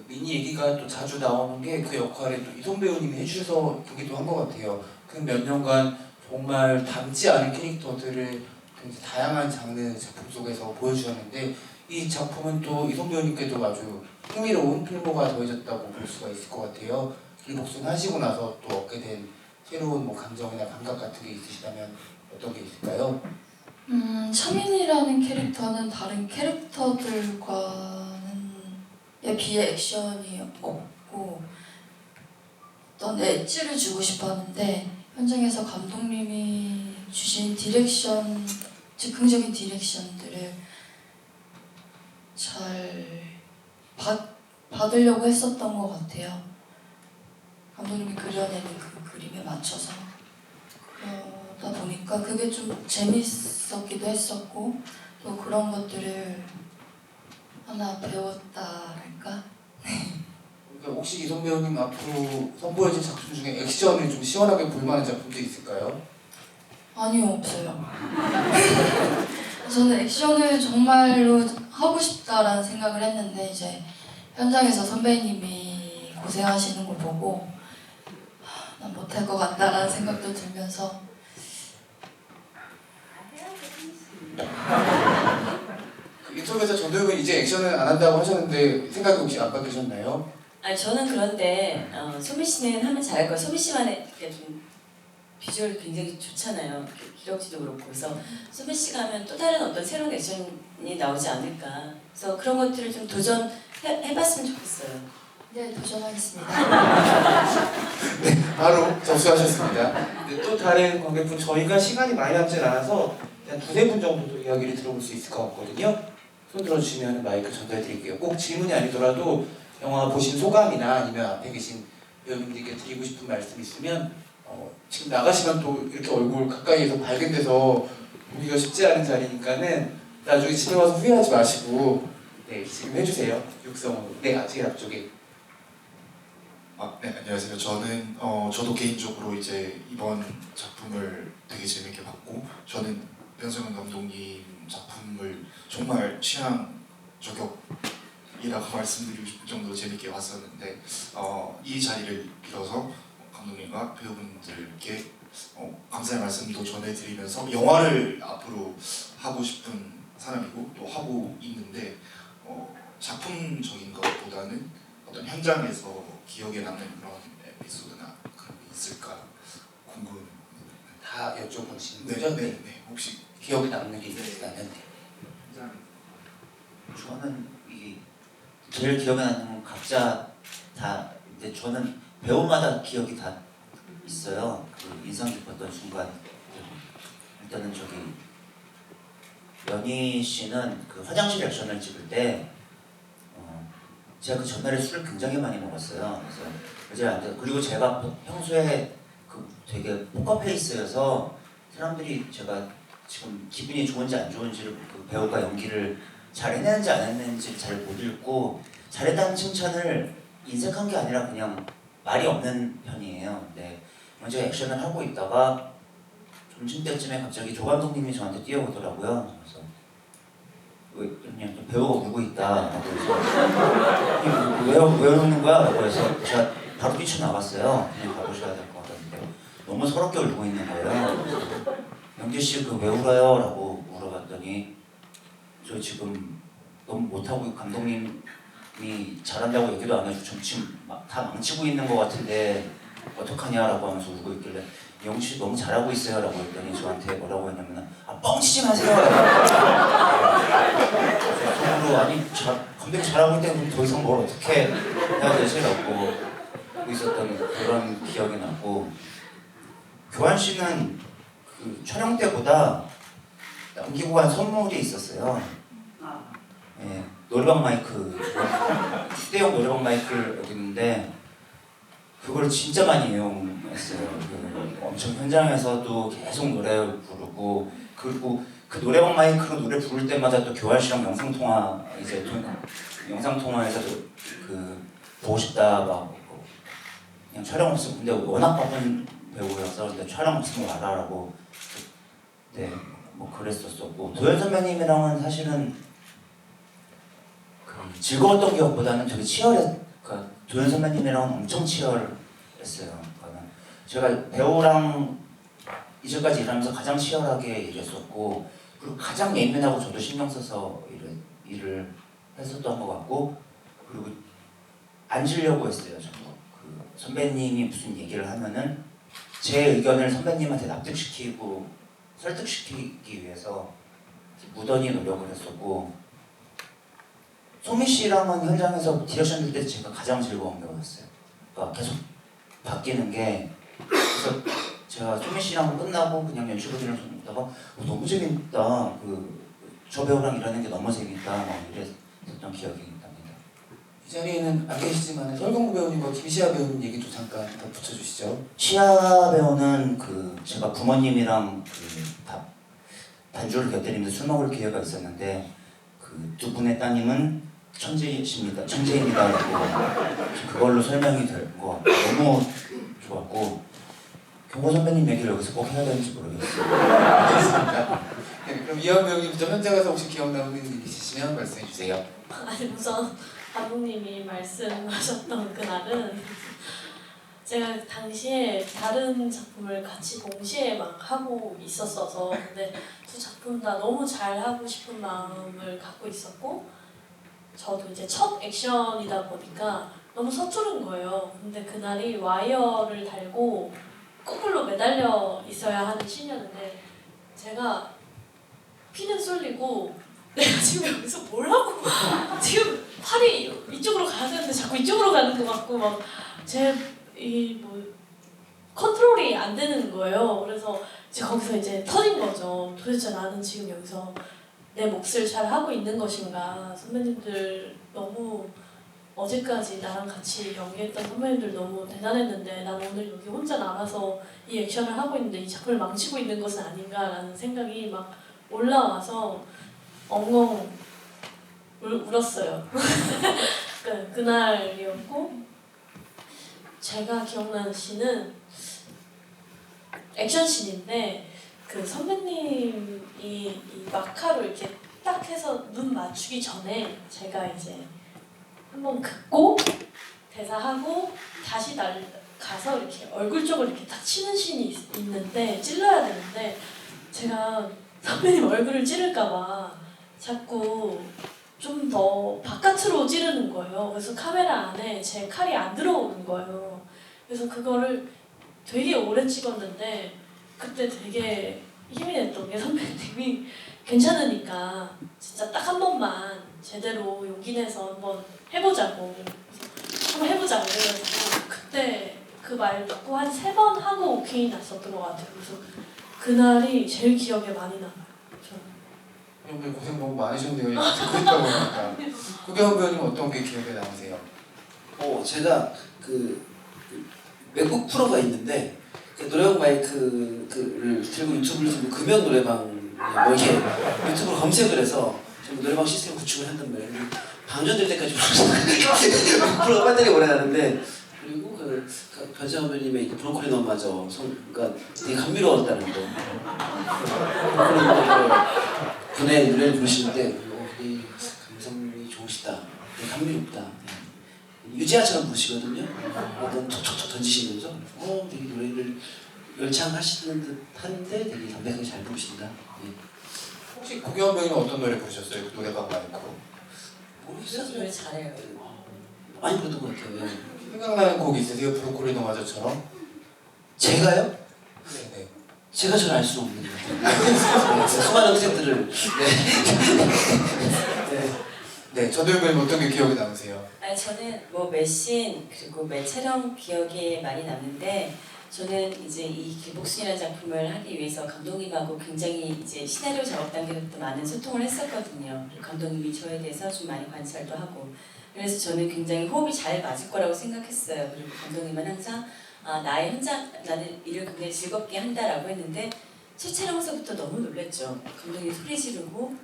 미니 얘기가 또 자주 나오는 게 그 역할에 또 이송 배우님이 해주셔서기도 한 것 같아요. 그 몇 년간 정말 닮지 않은 캐릭터들을 굉장히 다양한 장르 작품 속에서 보여주셨는데, 이 작품은 또 이송 배우님께도 아주 흥미로운 필모가 더해졌다고 볼 수가 있을 것 같아요. 길복순 하시고 나서 또 얻게 된 새로운 뭐 감정이나 감각 같은 게 있으시다면 어떤 게 있을까요? 차민이라는 캐릭터는 다른 캐릭터들과는 비해 액션이 없고 어떤 엣지를 주고 싶었는데, 현장에서 감독님이 주신 디렉션, 즉흥적인 디렉션들을 잘 받으려고 했었던 것 같아요. 감독님이 그려내는 그 그림에 맞춰서. 그러다 보니까 그게 좀 재밌었기도 했었고, 또 그런 것들을 하나 배웠다랄까? 그러니까 혹시 이송 배우님 앞으로 선보여진 작품 중에 액션을 좀 시원하게 볼만한 작품도 있을까요? 아니요, 없어요. 저는 액션을 정말로 하고 싶다라는 생각을 했는데, 이제 현장에서 선배님이 고생하시는 걸 보고 난 못할 것 같다라는 생각도 들면서 그 인터뷰에서 전도연 이제 액션을 안 한다고 하셨는데 생각이 혹시 안 바뀌셨나요? 아니 저는 그런데 소미 씨는 하면 잘할 거예요. 소미 씨만의 좀 비주얼 굉장히 좋잖아요. 기럭지도 그렇고. 그래서 소미 씨가 하면 또 다른 어떤 새로운 액션이 나오지 않을까. 그래서 그런 것들을 좀 도전해봤으면 좋겠어요. 네, 도전하겠습니다. 네, 바로 접수하셨습니다. 네, 또 다른 관객분, 저희가 시간이 많이 남지 않아서 한 2-3분 정도 이야기를 들어볼 수 있을 것 같거든요. 손 들어주시면 마이크 전달드릴게요. 꼭 질문이 아니더라도 영화 보신 소감이나 아니면 앞에 계신 배우님들께 드리고 싶은 말씀 있으면 지금 나가시면 또 이렇게 얼굴 가까이에서 발견돼서 보기가 쉽지 않은 자리니까는 나중에 집에 와서 후회하지 마시고 네, 지금 해주세요. 육성으로. 네, 제일 앞쪽에. 네, 안녕하세요. 저는 저도 개인적으로 이제 이번 작품을 되게 재밌게 봤고, 저는 변성현 감독님 작품을 정말 취향 저격이라고 말씀드리고 싶을 정도로 재밌게 봤었는데, 이 자리를 빌어서 감독님과 배우분들께 감사의 말씀도 전해드리면서 영화를 앞으로 하고 싶은 사람이고 또 하고 있는데 작품적인 것보다는 어떤 현장에서 기억에 남는 그런 에피소드나 그런 게 있을까 궁금. 다 여쭤보시는 네, 거죠? 네. 혹시 기억에 남는 게 있다면 저는 이 제일 기억에 남는 건 각자 다 근데 저는 배우마다 기억이 다 있어요. 그 인상 깊었던 순간. 일단은 저기 연희 씨는 그 화장실 액션을 찍을 때 제가 그 전날에 술을 굉장히 많이 먹었어요. 그래서 이제 앉아 그리고 제가 평소에 그 되게 포커페이스여서 사람들이 제가 지금 기분이 좋은지 안 좋은지를 그 배우가 연기를 잘 해냈는지 안 했는지 잘 못 읽고 잘했다는 칭찬을 인색한 게 아니라 그냥 말이 없는 편이에요. 근데 먼저 액션을 하고 있다가 점심때쯤에 갑자기 조 감독님이 저한테 뛰어오더라고요. 그래서 그냥 배우가 울고 있다. 왜 우는 거야? 라고 해서 제가 바로 뛰쳐나갔어요. 그냥 가보셔야 될 것 같았는데 너무 서럽게 울고 있는 거예요. 영재 씨 그 왜 울어요? 라고 물어봤더니 저 지금 너무 못하고 감독님이 잘한다고 얘기도 안 해주고 전 지금 다 망치고 있는 것 같은데 어떡하냐라고 하면서 울고 있길래 영재 씨 너무 잘하고 있어요 라고 했더니 저한테 뭐라고 했냐면 뻥치지 마세요. 속으로 아니 감독님 잘하고 있는데 더 이상 뭘 어떻게 해야 되지? 라고 하고 있었던 그런 기억이 나고 교환 씨는 그 촬영 때보다 남기고 간 선물이 있었어요. 예, 노래방 마이크, 휴대용 노래방 마이크를 여기 있는데 그걸 진짜 많이 이용했어요. 그 엄청 현장에서도 계속 노래 부르고 그리고 그 노래방 마이크로 노래 부를 때마다 또 교환 씨랑 영상 통화 이제 영상 통화에서도 그 보고 싶다 막 그냥 촬영 없으면 근데 워낙 바쁜 배우여서 근데 촬영 없으면 와라라고 네 뭐 그랬었었고 도현 선배님이랑은 사실은 그 즐거웠던 기억보다는 되게 그러니까 도현 선배님이랑은 엄청 치열했어요. 그러니까 제가 배우랑 이제까지 일하면서 가장 치열하게 일했었고 그리고 가장 예민하고 저도 신경 써서 일을 했었던 것 같고 그리고 앉으려고 했어요. 저도 그 선배님이 무슨 얘기를 하면은 제 의견을 선배님한테 납득시키고 설득시키기 위해서 무던히 노력을 했었고 소미 씨랑은 현장에서 디렉션 줄 때 제가 가장 즐거운 배우였어요. 그러니까 계속 바뀌는 게 그래서 제가 소미 씨랑 끝나고 그냥 연출분이랑 좀 있다가 너무 재밌다. 저 배우랑 일하는 게 너무 재밌다. 막 이랬었던 기억이 납니다. 이 자리에는 안 계시지만 설경구 배우님과 김시아 배우님 얘기도 잠깐 더 붙여주시죠. 시아 배우는 그 제가 부모님이랑 그 반주를 곁들이면서 술 먹을 기회가 있었는데 그 두 분의 따님은 천재입니다. 그걸로 설명이 될 것 같고 너무 좋았고 경호 선배님 얘기를 여기서 꼭 해야 되는지 모르겠어요. 알겠습니다. 네, 그럼 이현 배우님부터 현장에서 혹시 기억나는 일 있으시면 말씀해 주세요. 아니 우선 감독님이 말씀하셨던 그날은 제가 당시에 다른 작품을 같이 동시에 막 하고 있었어서 근데 두 작품 다 너무 잘하고 싶은 마음을 갖고 있었고 저도 이제 첫 액션이다 보니까 너무 서투른 거예요. 근데 그날이 와이어를 달고 거꾸로 매달려 있어야 하는 씬이었는데 제가 피는 쏠리고 내가 지금 여기서 뭘 하고 지금 팔이 이쪽으로 가야 되는데 자꾸 이쪽으로 가는 것 같고 막 제 컨트롤이 안 되는 거예요. 그래서 이제 거기서 이제 터진 거죠. 도대체 나는 지금 여기서 내 몫을 잘 하고 있는 것인가. 선배님들 너무 어제까지 나랑 같이 연기했던 선배님들 너무 대단했는데 난 오늘 여기 혼자 나가서 이 액션을 하고 있는데 이 작품을 망치고 있는 것은 아닌가라는 생각이 막 올라와서 엉엉 울었어요. 그날이었고 제가 기억나는 씬은 액션씬인데 그 선배님이 이 마카로 이렇게 딱 해서 눈 맞추기 전에 제가 이제 한번 긋고 대사하고 다시 가서 이렇게 얼굴 쪽을 이렇게 딱 치는 씬이 있는데 찔러야 되는데 제가 선배님 얼굴을 찌를까봐 자꾸 좀 더 바깥으로 찌르는 거예요. 그래서 카메라 안에 제 칼이 안 들어오는 거예요. 그래서 그거를 되게 오래 찍었는데 그때 되게 힘이 냈던 게 선배님이 괜찮으니까 진짜 딱 한 번만 제대로 용기 내서 한번 해보자고. 그래서 한번 해보자고 그래가지고 그때 그 말 듣고 한 3번 하고 오케이 났었던 것 같아요. 그래서 그날이 제일 기억에 많이 남아요. 오늘 고생 너무 많으셨네요. 듣고 있다 보니까. 구경 배우님 어떤 게 기억에 남으세요? 제가 그 맥북 프로가 있는데 그 노래방 마이크를 들고 유튜브를 들고 금연 노래방 뭐 이렇게 유튜브로 검색을 해서 전부 노래방 시스템 구축을 한단 말이에요. 방전될 때까지 프로가 배터리 오래 가는데 그리고 그 변상호 배우님의 브로콜리 너마저 그러니까 되게 감미로웠다는 거. 분의 노래를 부르시는데 이 감성이 좋으시다, 되게 감미롭다. 유재하처럼 부르시거든요. 어떤 톡톡톡 던지시면서 되게 노래를 열창하시는 듯한데 되게 담백하게 잘 부르신다. 예. 혹시 구경 배우님 어떤 노래 부르셨어요? 그 노래방 마이크로? 모르겠어요. 노래 잘해요. 많이 부르던 것 같아요. 예. 생각나는 곡 있으세요? 브로콜리 너마저처럼? 제가요? 네네. 제가 잘 알 수 없는 것 같아요. 수많은 트랙들을. 네, 전도연 배우님 어떤 게 기억에 남으세요? 아니 저는 뭐 매신 그리고 매 촬영 기억에 많이 남는데 저는 이제 이 길복순이라는 작품을 하기 위해서 감독님하고 굉장히 이제 시나리오 작업 단계부터 많은 소통을 했었거든요. 그리고 감독님이 저에 대해서 좀 많이 관찰도 하고 그래서 저는 굉장히 호흡이 잘 맞을 거라고 생각했어요. 그리고 감독님은 항상 나는 일을 굉장히 즐겁게 한다라고 했는데 첫 촬영서부터 너무 놀랬죠. 감독님이 소리 지르고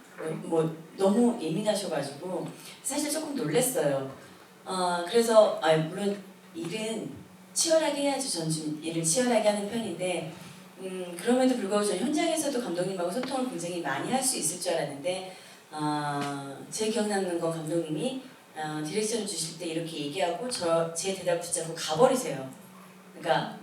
뭐 너무 예민하셔가지고 사실 조금 놀랬어요. 그래서 물론 일은 치열하게 해야죠. 전 좀 일을 치열하게 하는 편인데 그럼에도 불구하고 저는 현장에서도 감독님하고 소통을 굉장히 많이 할 수 있을 줄 알았는데 제 기억 남는 건 감독님이 디렉션을 주실 때 이렇게 얘기하고 제 대답 붙잡고 가버리세요. 그러니까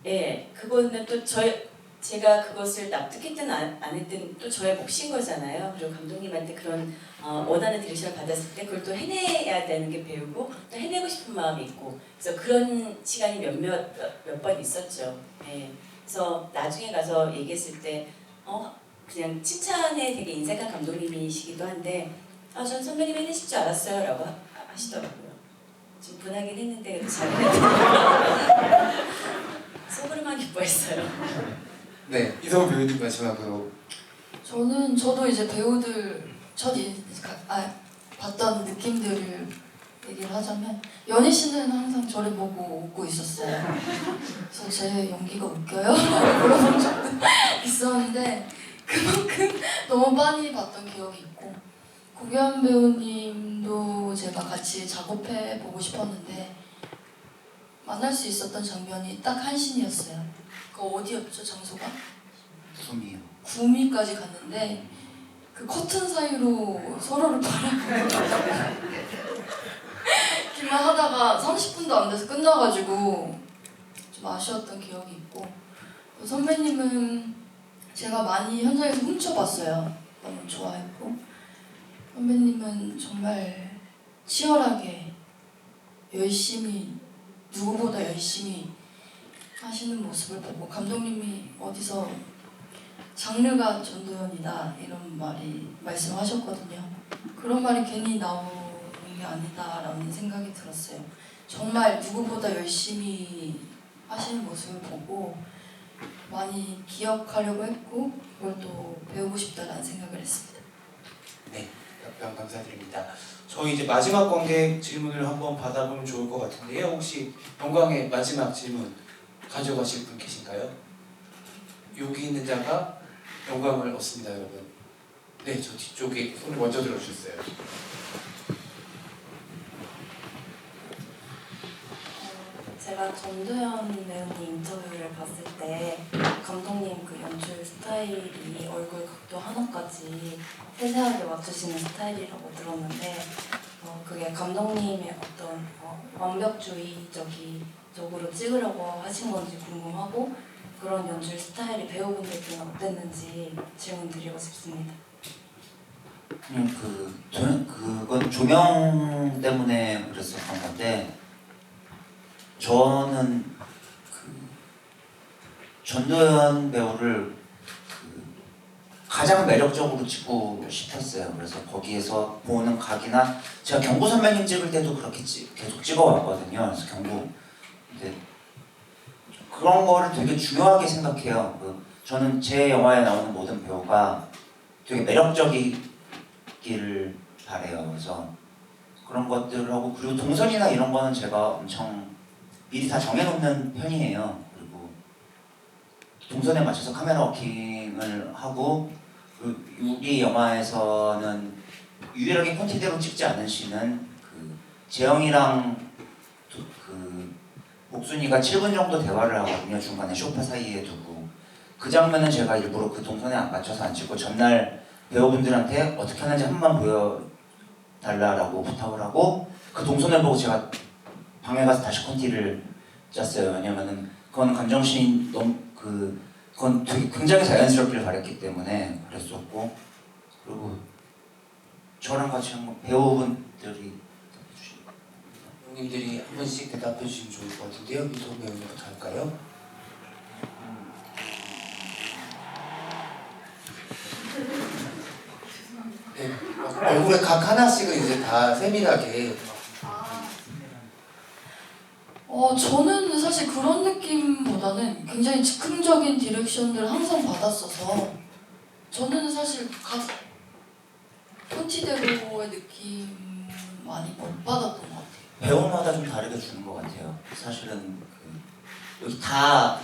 예 그거는 또 제가 그것을 납득했든 안 했든 또 저의 몫인 거잖아요. 그리고 감독님한테 그런 원하는 디렉션을 받았을 때 그걸 또 해내야 되는 게 배우고 또 해내고 싶은 마음이 있고 그래서 그런 시간이 몇 번 있었죠. 예. 그래서 나중에 가서 얘기했을 때 그냥 칭찬에 되게 인색한 감독님이시기도 한데 전 선배님 해내실 줄 알았어요 라고 하시더라고요. 좀 분하긴 했는데 그래도 잘 해냈더라고요. 속으로만 기뻐했어요. 네, 이성우 배우님 마지막으로. 저도 이제 배우들 봤던 느낌들을 얘기를 하자면 연희 씨는 항상 저를 보고 웃고 있었어요. 그래서 제 연기가 웃겨요? 라고 물어본 적도 있었는데 그만큼 너무 많이 봤던 기억이 있고 구교환 배우님도 제가 같이 작업해 보고 싶었는데 만날 수 있었던 장면이 딱 한 씬이었어요. 그 어디였죠 장소가? 구미요. 구미까지 갔는데 그 커튼 사이로 서로를 바라보고 기만 하다가 30분도 안 돼서 끝나가지고 좀 아쉬웠던 기억이 있고 선배님은 제가 많이 현장에서 훔쳐봤어요. 너무 좋아했고 선배님은 정말 치열하게 열심히 누구보다 열심히 하시는 모습을 보고 감독님이 어디서 장르가 전도연이다 이런 말씀하셨거든요. 그런 말이 괜히 나오는 게 아니다라는 생각이 들었어요. 정말 누구보다 열심히 하시는 모습을 보고 많이 기억하려고 했고 그걸 또 배우고 싶다라는 생각을 했습니다. 네, 답변 감사드립니다. 저희 이제 마지막 관객 질문을 한번 받아보면 좋을 것 같은데요. 혹시 영광의 마지막 질문 가져가실 분 계신가요? 여기 있는 자가 영광을 얻습니다, 여러분. 네, 저 뒤쪽에 손을 먼저 들어주셨어요. 제가 전도연 배우님 인터뷰를 봤을 때 감독님 그 연출 스타일이 얼굴 각도 하나까지 세세하게 맞추시는 스타일이라고 들었는데 그게 감독님의 어떤 완벽주의적으로 찍으려고 하신 건지 궁금하고 그런 연출 스타일이 배우분들께는 어땠는지 질문 드리고 싶습니다. 저는 그건 조명 때문에 그랬었던 건데 저는 전도연 배우를 가장 매력적으로 찍고 싶었어요. 그래서 거기에서 보는 각이나 제가 경구 선배님 찍을 때도 그렇게 계속 찍어왔거든요. 그래서 경구 근데 그런 거를 되게 중요하게 생각해요. 저는 제 영화에 나오는 모든 배우가 되게 매력적이기를 바래요. 그래서 그런 것들을 하고 그리고 동선이나 이런 거는 제가 엄청 미리 다 정해놓는 편이에요. 그리고 동선에 맞춰서 카메라 워킹을 하고 우리 영화에서는 유일하게 콘티대로 찍지 않은 씬은 재영이랑 복순이가 7분 정도 대화를 하거든요. 중간에 쇼파 사이에 두고 그 장면은 제가 일부러 그 동선에 안 맞춰서 안 찍고 전날 배우분들한테 어떻게 하는지 한 번만 보여달라고 부탁을 하고 그 동선을 보고 제가 방에 가서 다시 콘티를 짰어요. 왜냐면은 그건 감정씬이 너무 그건 되게 굉장히 자연스럽기를 바랬기 때문에 그랬었고 그리고 저랑 같이 한 배우분들이 배우님들이 한 번씩 대답해 주시면 좋을 것 같은데요. 민석 배우님부터 할까요? 네, 얼굴에 각 하나씩은 이제 다 세밀하게. 저는 사실 그런 느낌보다는 굉장히 즉흥적인 디렉션들을 항상 받았어서 저는 사실 각 톤치대로의 느낌 많이 못 받았던 것 같아요. 배우마다 좀 다르게 주는 것 같아요. 사실은 여기 다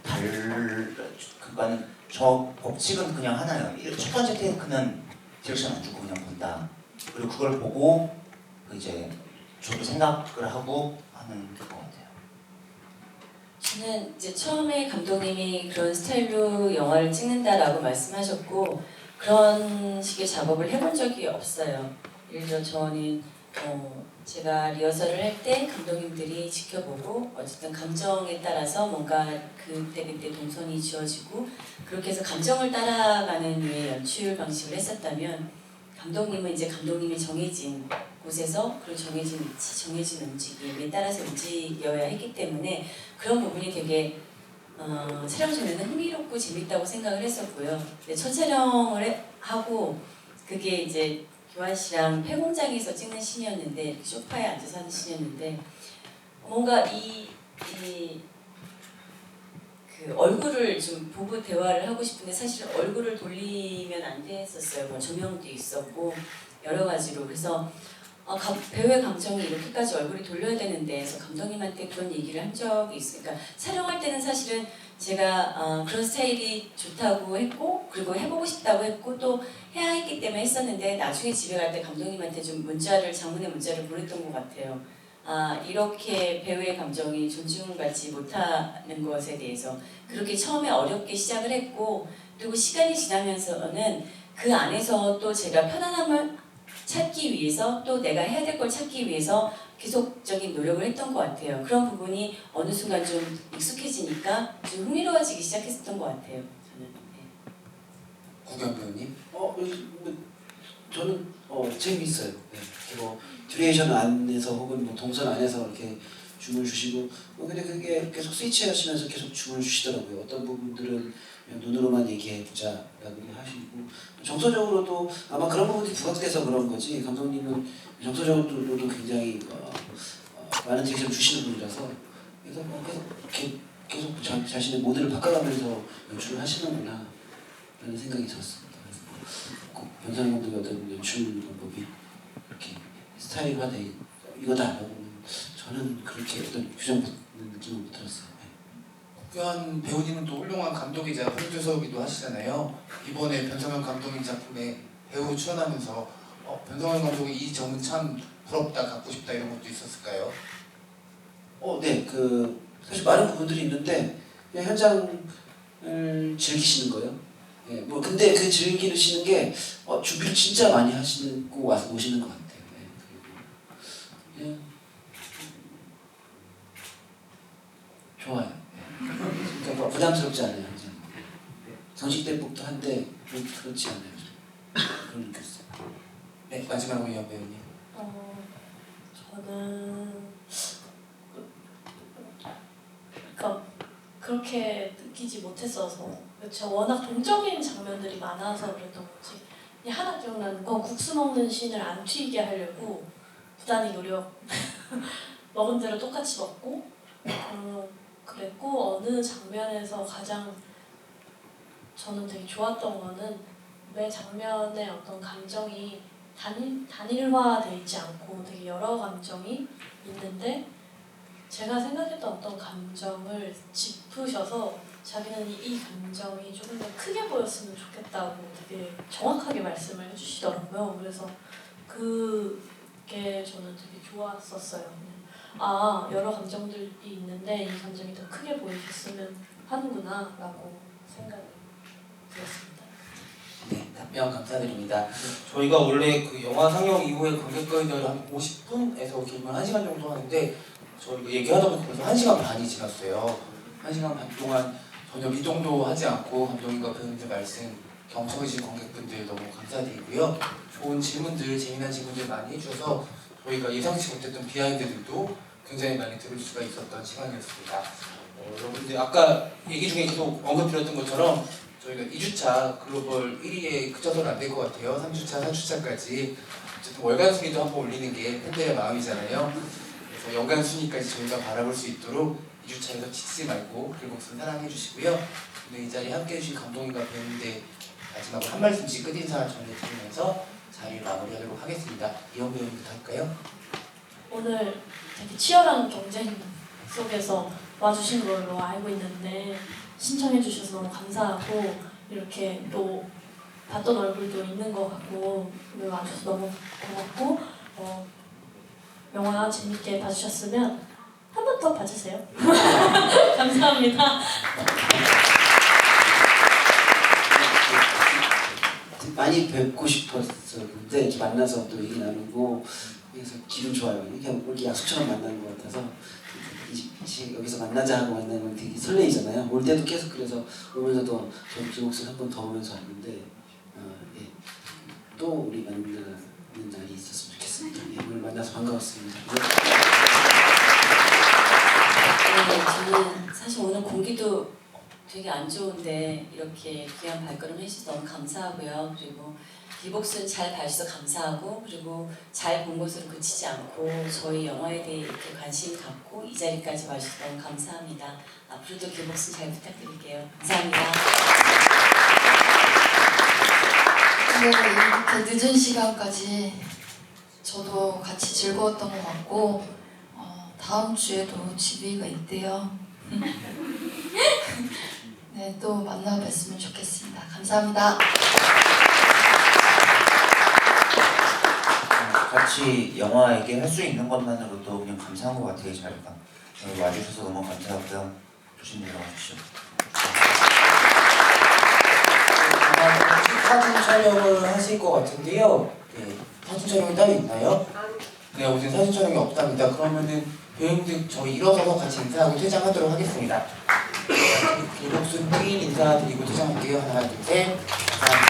그러니까 저 법칙은 그냥 하나예요. 첫 번째 테이크는 디렉션 안 주고 그냥 본다. 그리고 그걸 보고 이제 저도 생각을 하고 하는 것 같아요. 저는 이제 처음에 감독님이 그런 스타일로 영화를 찍는다라고 말씀하셨고 그런 식의 작업을 해본 적이 없어요. 예를 들어 저는 제가 리허설을 할 때 감독님들이 지켜보고 어쨌든 감정에 따라서 뭔가 그때 동선이 지어지고 그렇게 해서 감정을 따라가는 류의 연출 방식을 했었다면 감독님은 이제 감독님이 정해진 곳에서 그리고 정해진 위치, 정해진 움직임에 따라서 움직여야 했기 때문에 그런 부분이 되게 촬영 전에는 흥미롭고 재밌다고 생각을 했었고요. 근데 첫 촬영을 하고 그게 이제 교환 씨랑 폐공장에서 찍는 씬이었는데 소파에 앉아서 하는 씬이었는데 뭔가 그 얼굴을 좀 보고 대화를 하고 싶은데 사실 얼굴을 돌리면 안 됐었어요. 뭐 조명도 있었고 여러 가지로 그래서 배우의 감정이 이렇게까지 얼굴이 돌려야 되는데 그래서 감독님한테 그런 얘기를 한 적이 있으니까 촬영할 때는 사실은 제가 그런 스타일이 좋다고 했고 그리고 해보고 싶다고 했고 또 해야 했기 때문에 했었는데 나중에 집에 갈 때 감독님한테 좀 장문의 문자를 보냈던 것 같아요. 이렇게 배우의 감정이 존중받지 못하는 것에 대해서 그렇게 처음에 어렵게 시작을 했고 그리고 시간이 지나면서는 그 안에서 또 제가 편안함을 찾기 위해서 또 내가 해야 될 걸 찾기 위해서 계속적인 노력을 했던 것 같아요. 그런 부분이 어느 순간 좀 익숙해지니까 좀 흥미로워지기 시작했었던 것 같아요. 저는. 구경 배우님? 저는 재미있어요. 네. 뭐 듀레이션 안에서 혹은 뭐 동선 안에서 이렇게 줌을 주시고 근데 그게 계속 스위치하시면서 계속 줌을 주시더라고요. 어떤 부분들은 눈으로만 얘기해 보자라고 하시고 정서적으로도 아마 그런 부분이 부각돼서 그런 거지 감독님은 정서적으로도 굉장히 많은 디렉션을 주시는 분이라서 그래서 계속 자신의 모델을 바꿔가면서 연출을 하시는구나 라는 생각이 들었습니다. 변상현 감독의 어떤 연출 방법이 이렇게 스타일화돼 이거다라고 저는 그렇게 어떤 규정받는 느낌을 못 들었어요. 박규환 배우님은 또 훌륭한 감독이자 프로듀서이기도 하시잖아요. 이번에 변성현 감독님 작품에 배우 출연하면서 변성현 감독이 이 점은 참 부럽다, 갖고 싶다 이런 것도 있었을까요? 네, 사실 많은 부분들이 있는데 그냥 현장을 즐기시는 거예요. 네, 뭐 근데 그 즐기시는 게 준비를 진짜 많이 하시고 와서 오시는 것 같아요. 네, 그리고 좋아요. 그러니까 부담스럽지 않아요. 정식 대법도 한데 그렇지 않아요. 그런 느꼈어요. 네, 마지막으로 이현 배우님. 저는 그러니까 그렇게 느끼지 못했어서 제가 워낙 동적인 장면들이 많아서 그랬던 건지 그냥 하나 기억나는 건 국수 먹는 씬을 안 튀게 하려고 부단히 노력 먹은 대로 똑같이 먹고 그랬고 어느 장면에서 가장 저는 되게 좋았던 거는 매 장면의 어떤 감정이 단일화되어 있지 않고 되게 여러 감정이 있는데 제가 생각했던 어떤 감정을 짚으셔서 자기는 이 감정이 조금 더 크게 보였으면 좋겠다고 되게 정확하게 말씀을 해주시더라고요. 그래서 그게 저는 되게 좋았었어요. 아, 여러 감정들이 있는데 이 감정이 더 크게 보이셨으면 하는구나 라고 생각이 들었습니다. 네, 답변 감사드립니다. 저희가 원래 그 영화 상영 이후에 관객과의대화를 한 50분에서 길면 1시간 정도 하는데 저희가 얘기하다 보니까 벌써 1시간 반이 지났어요. 1시간 반 동안 전혀 미동도 하지 않고 감독님과 배우님들 말씀 경청해주신 관객분들 너무 감사드리고요. 좋은 질문들, 재미난 질문들 많이 해주셔서 저희가 예상치 못했던 비하인드들도 굉장히 많이 들을 수가 있었던 시간이었습니다. 여러분들 아까 얘기 중에 계속 언급드렸던 것처럼 저희가 2주차 글로벌 1위에 그쳐서는 안 될 것 같아요. 3주차, 4주차까지 어쨌든 월간 순위도 한번 올리는 게 팬들의 마음이잖아요. 그래서 연간 순위까지 저희가 바라볼 수 있도록 2주차에서 지치지 말고 길복순 사랑해 주시고요. 오늘 이 자리에 함께해 주신 감독님과 배우님들 마지막으로 한 말씀씩 끝인사 전해드리면서 자리를 마무리하도록 하겠습니다. 이현 배우님부터 할까요? 오늘 되게 치열한 경쟁 속에서 와주신 걸로 알고 있는데 신청해 주셔서 너무 감사하고 이렇게 또 봤던 얼굴도 있는 것 같고 오늘 와주셔서 너무 고맙고 영화 재밌게 봐주셨으면 한 번 더 봐주세요. 감사합니다. 많이 뵙고 싶었었는데 이렇게 만나서 또 얘기 나누고 그래서 기분 좋아요. 그냥 이렇게 약속처럼 만나는 것 같아서 여기서 만나자 하고 만나면 되게 설레이잖아요. 올 때도 계속 그래서 오면서도 저 김옥순 한 번 더 오면서 왔는데 예. 또 우리 만나는 날이 있었으면 좋겠습니다. 예, 오늘 만나서 반가웠습니다. 저는 사실 오늘 공기도 되게 안 좋은데 이렇게 귀한 발걸음 해주셔서 너무 감사하고요. 그리고 길복순 잘 봐주셔서 감사하고 그리고 잘 본 것으로 그치지 않고 저희 영화에 대해 이렇게 관심 갖고 이 자리까지 와주셔서 너무 감사합니다. 앞으로도 길복순 잘 부탁드릴게요. 감사합니다. 네, 이렇게 늦은 시간까지 저도 같이 즐거웠던 것 같고 다음 주에도 집이가 있대요. 네, 또 만나 뵀으면 좋겠습니다. 감사합니다. 같이 영화 얘기할 수 있는 것만으로도 그냥 감사한 것 같아요. 저희가 여기 와주셔서 너무 감사하고요. 조심히 들어가십시오. 사진 촬영을 하실 것 같은데요. 네, 사진 촬영이 따로 있나요? 네, 오늘 사진 촬영이 없답니다. 그러면은 배우님들 저희 일어서서 같이 인사하고 퇴장하도록 하겠습니다. 길복순 1인 인사드리고 퇴장할게요. 하나, 둘, 셋. 감사합니다.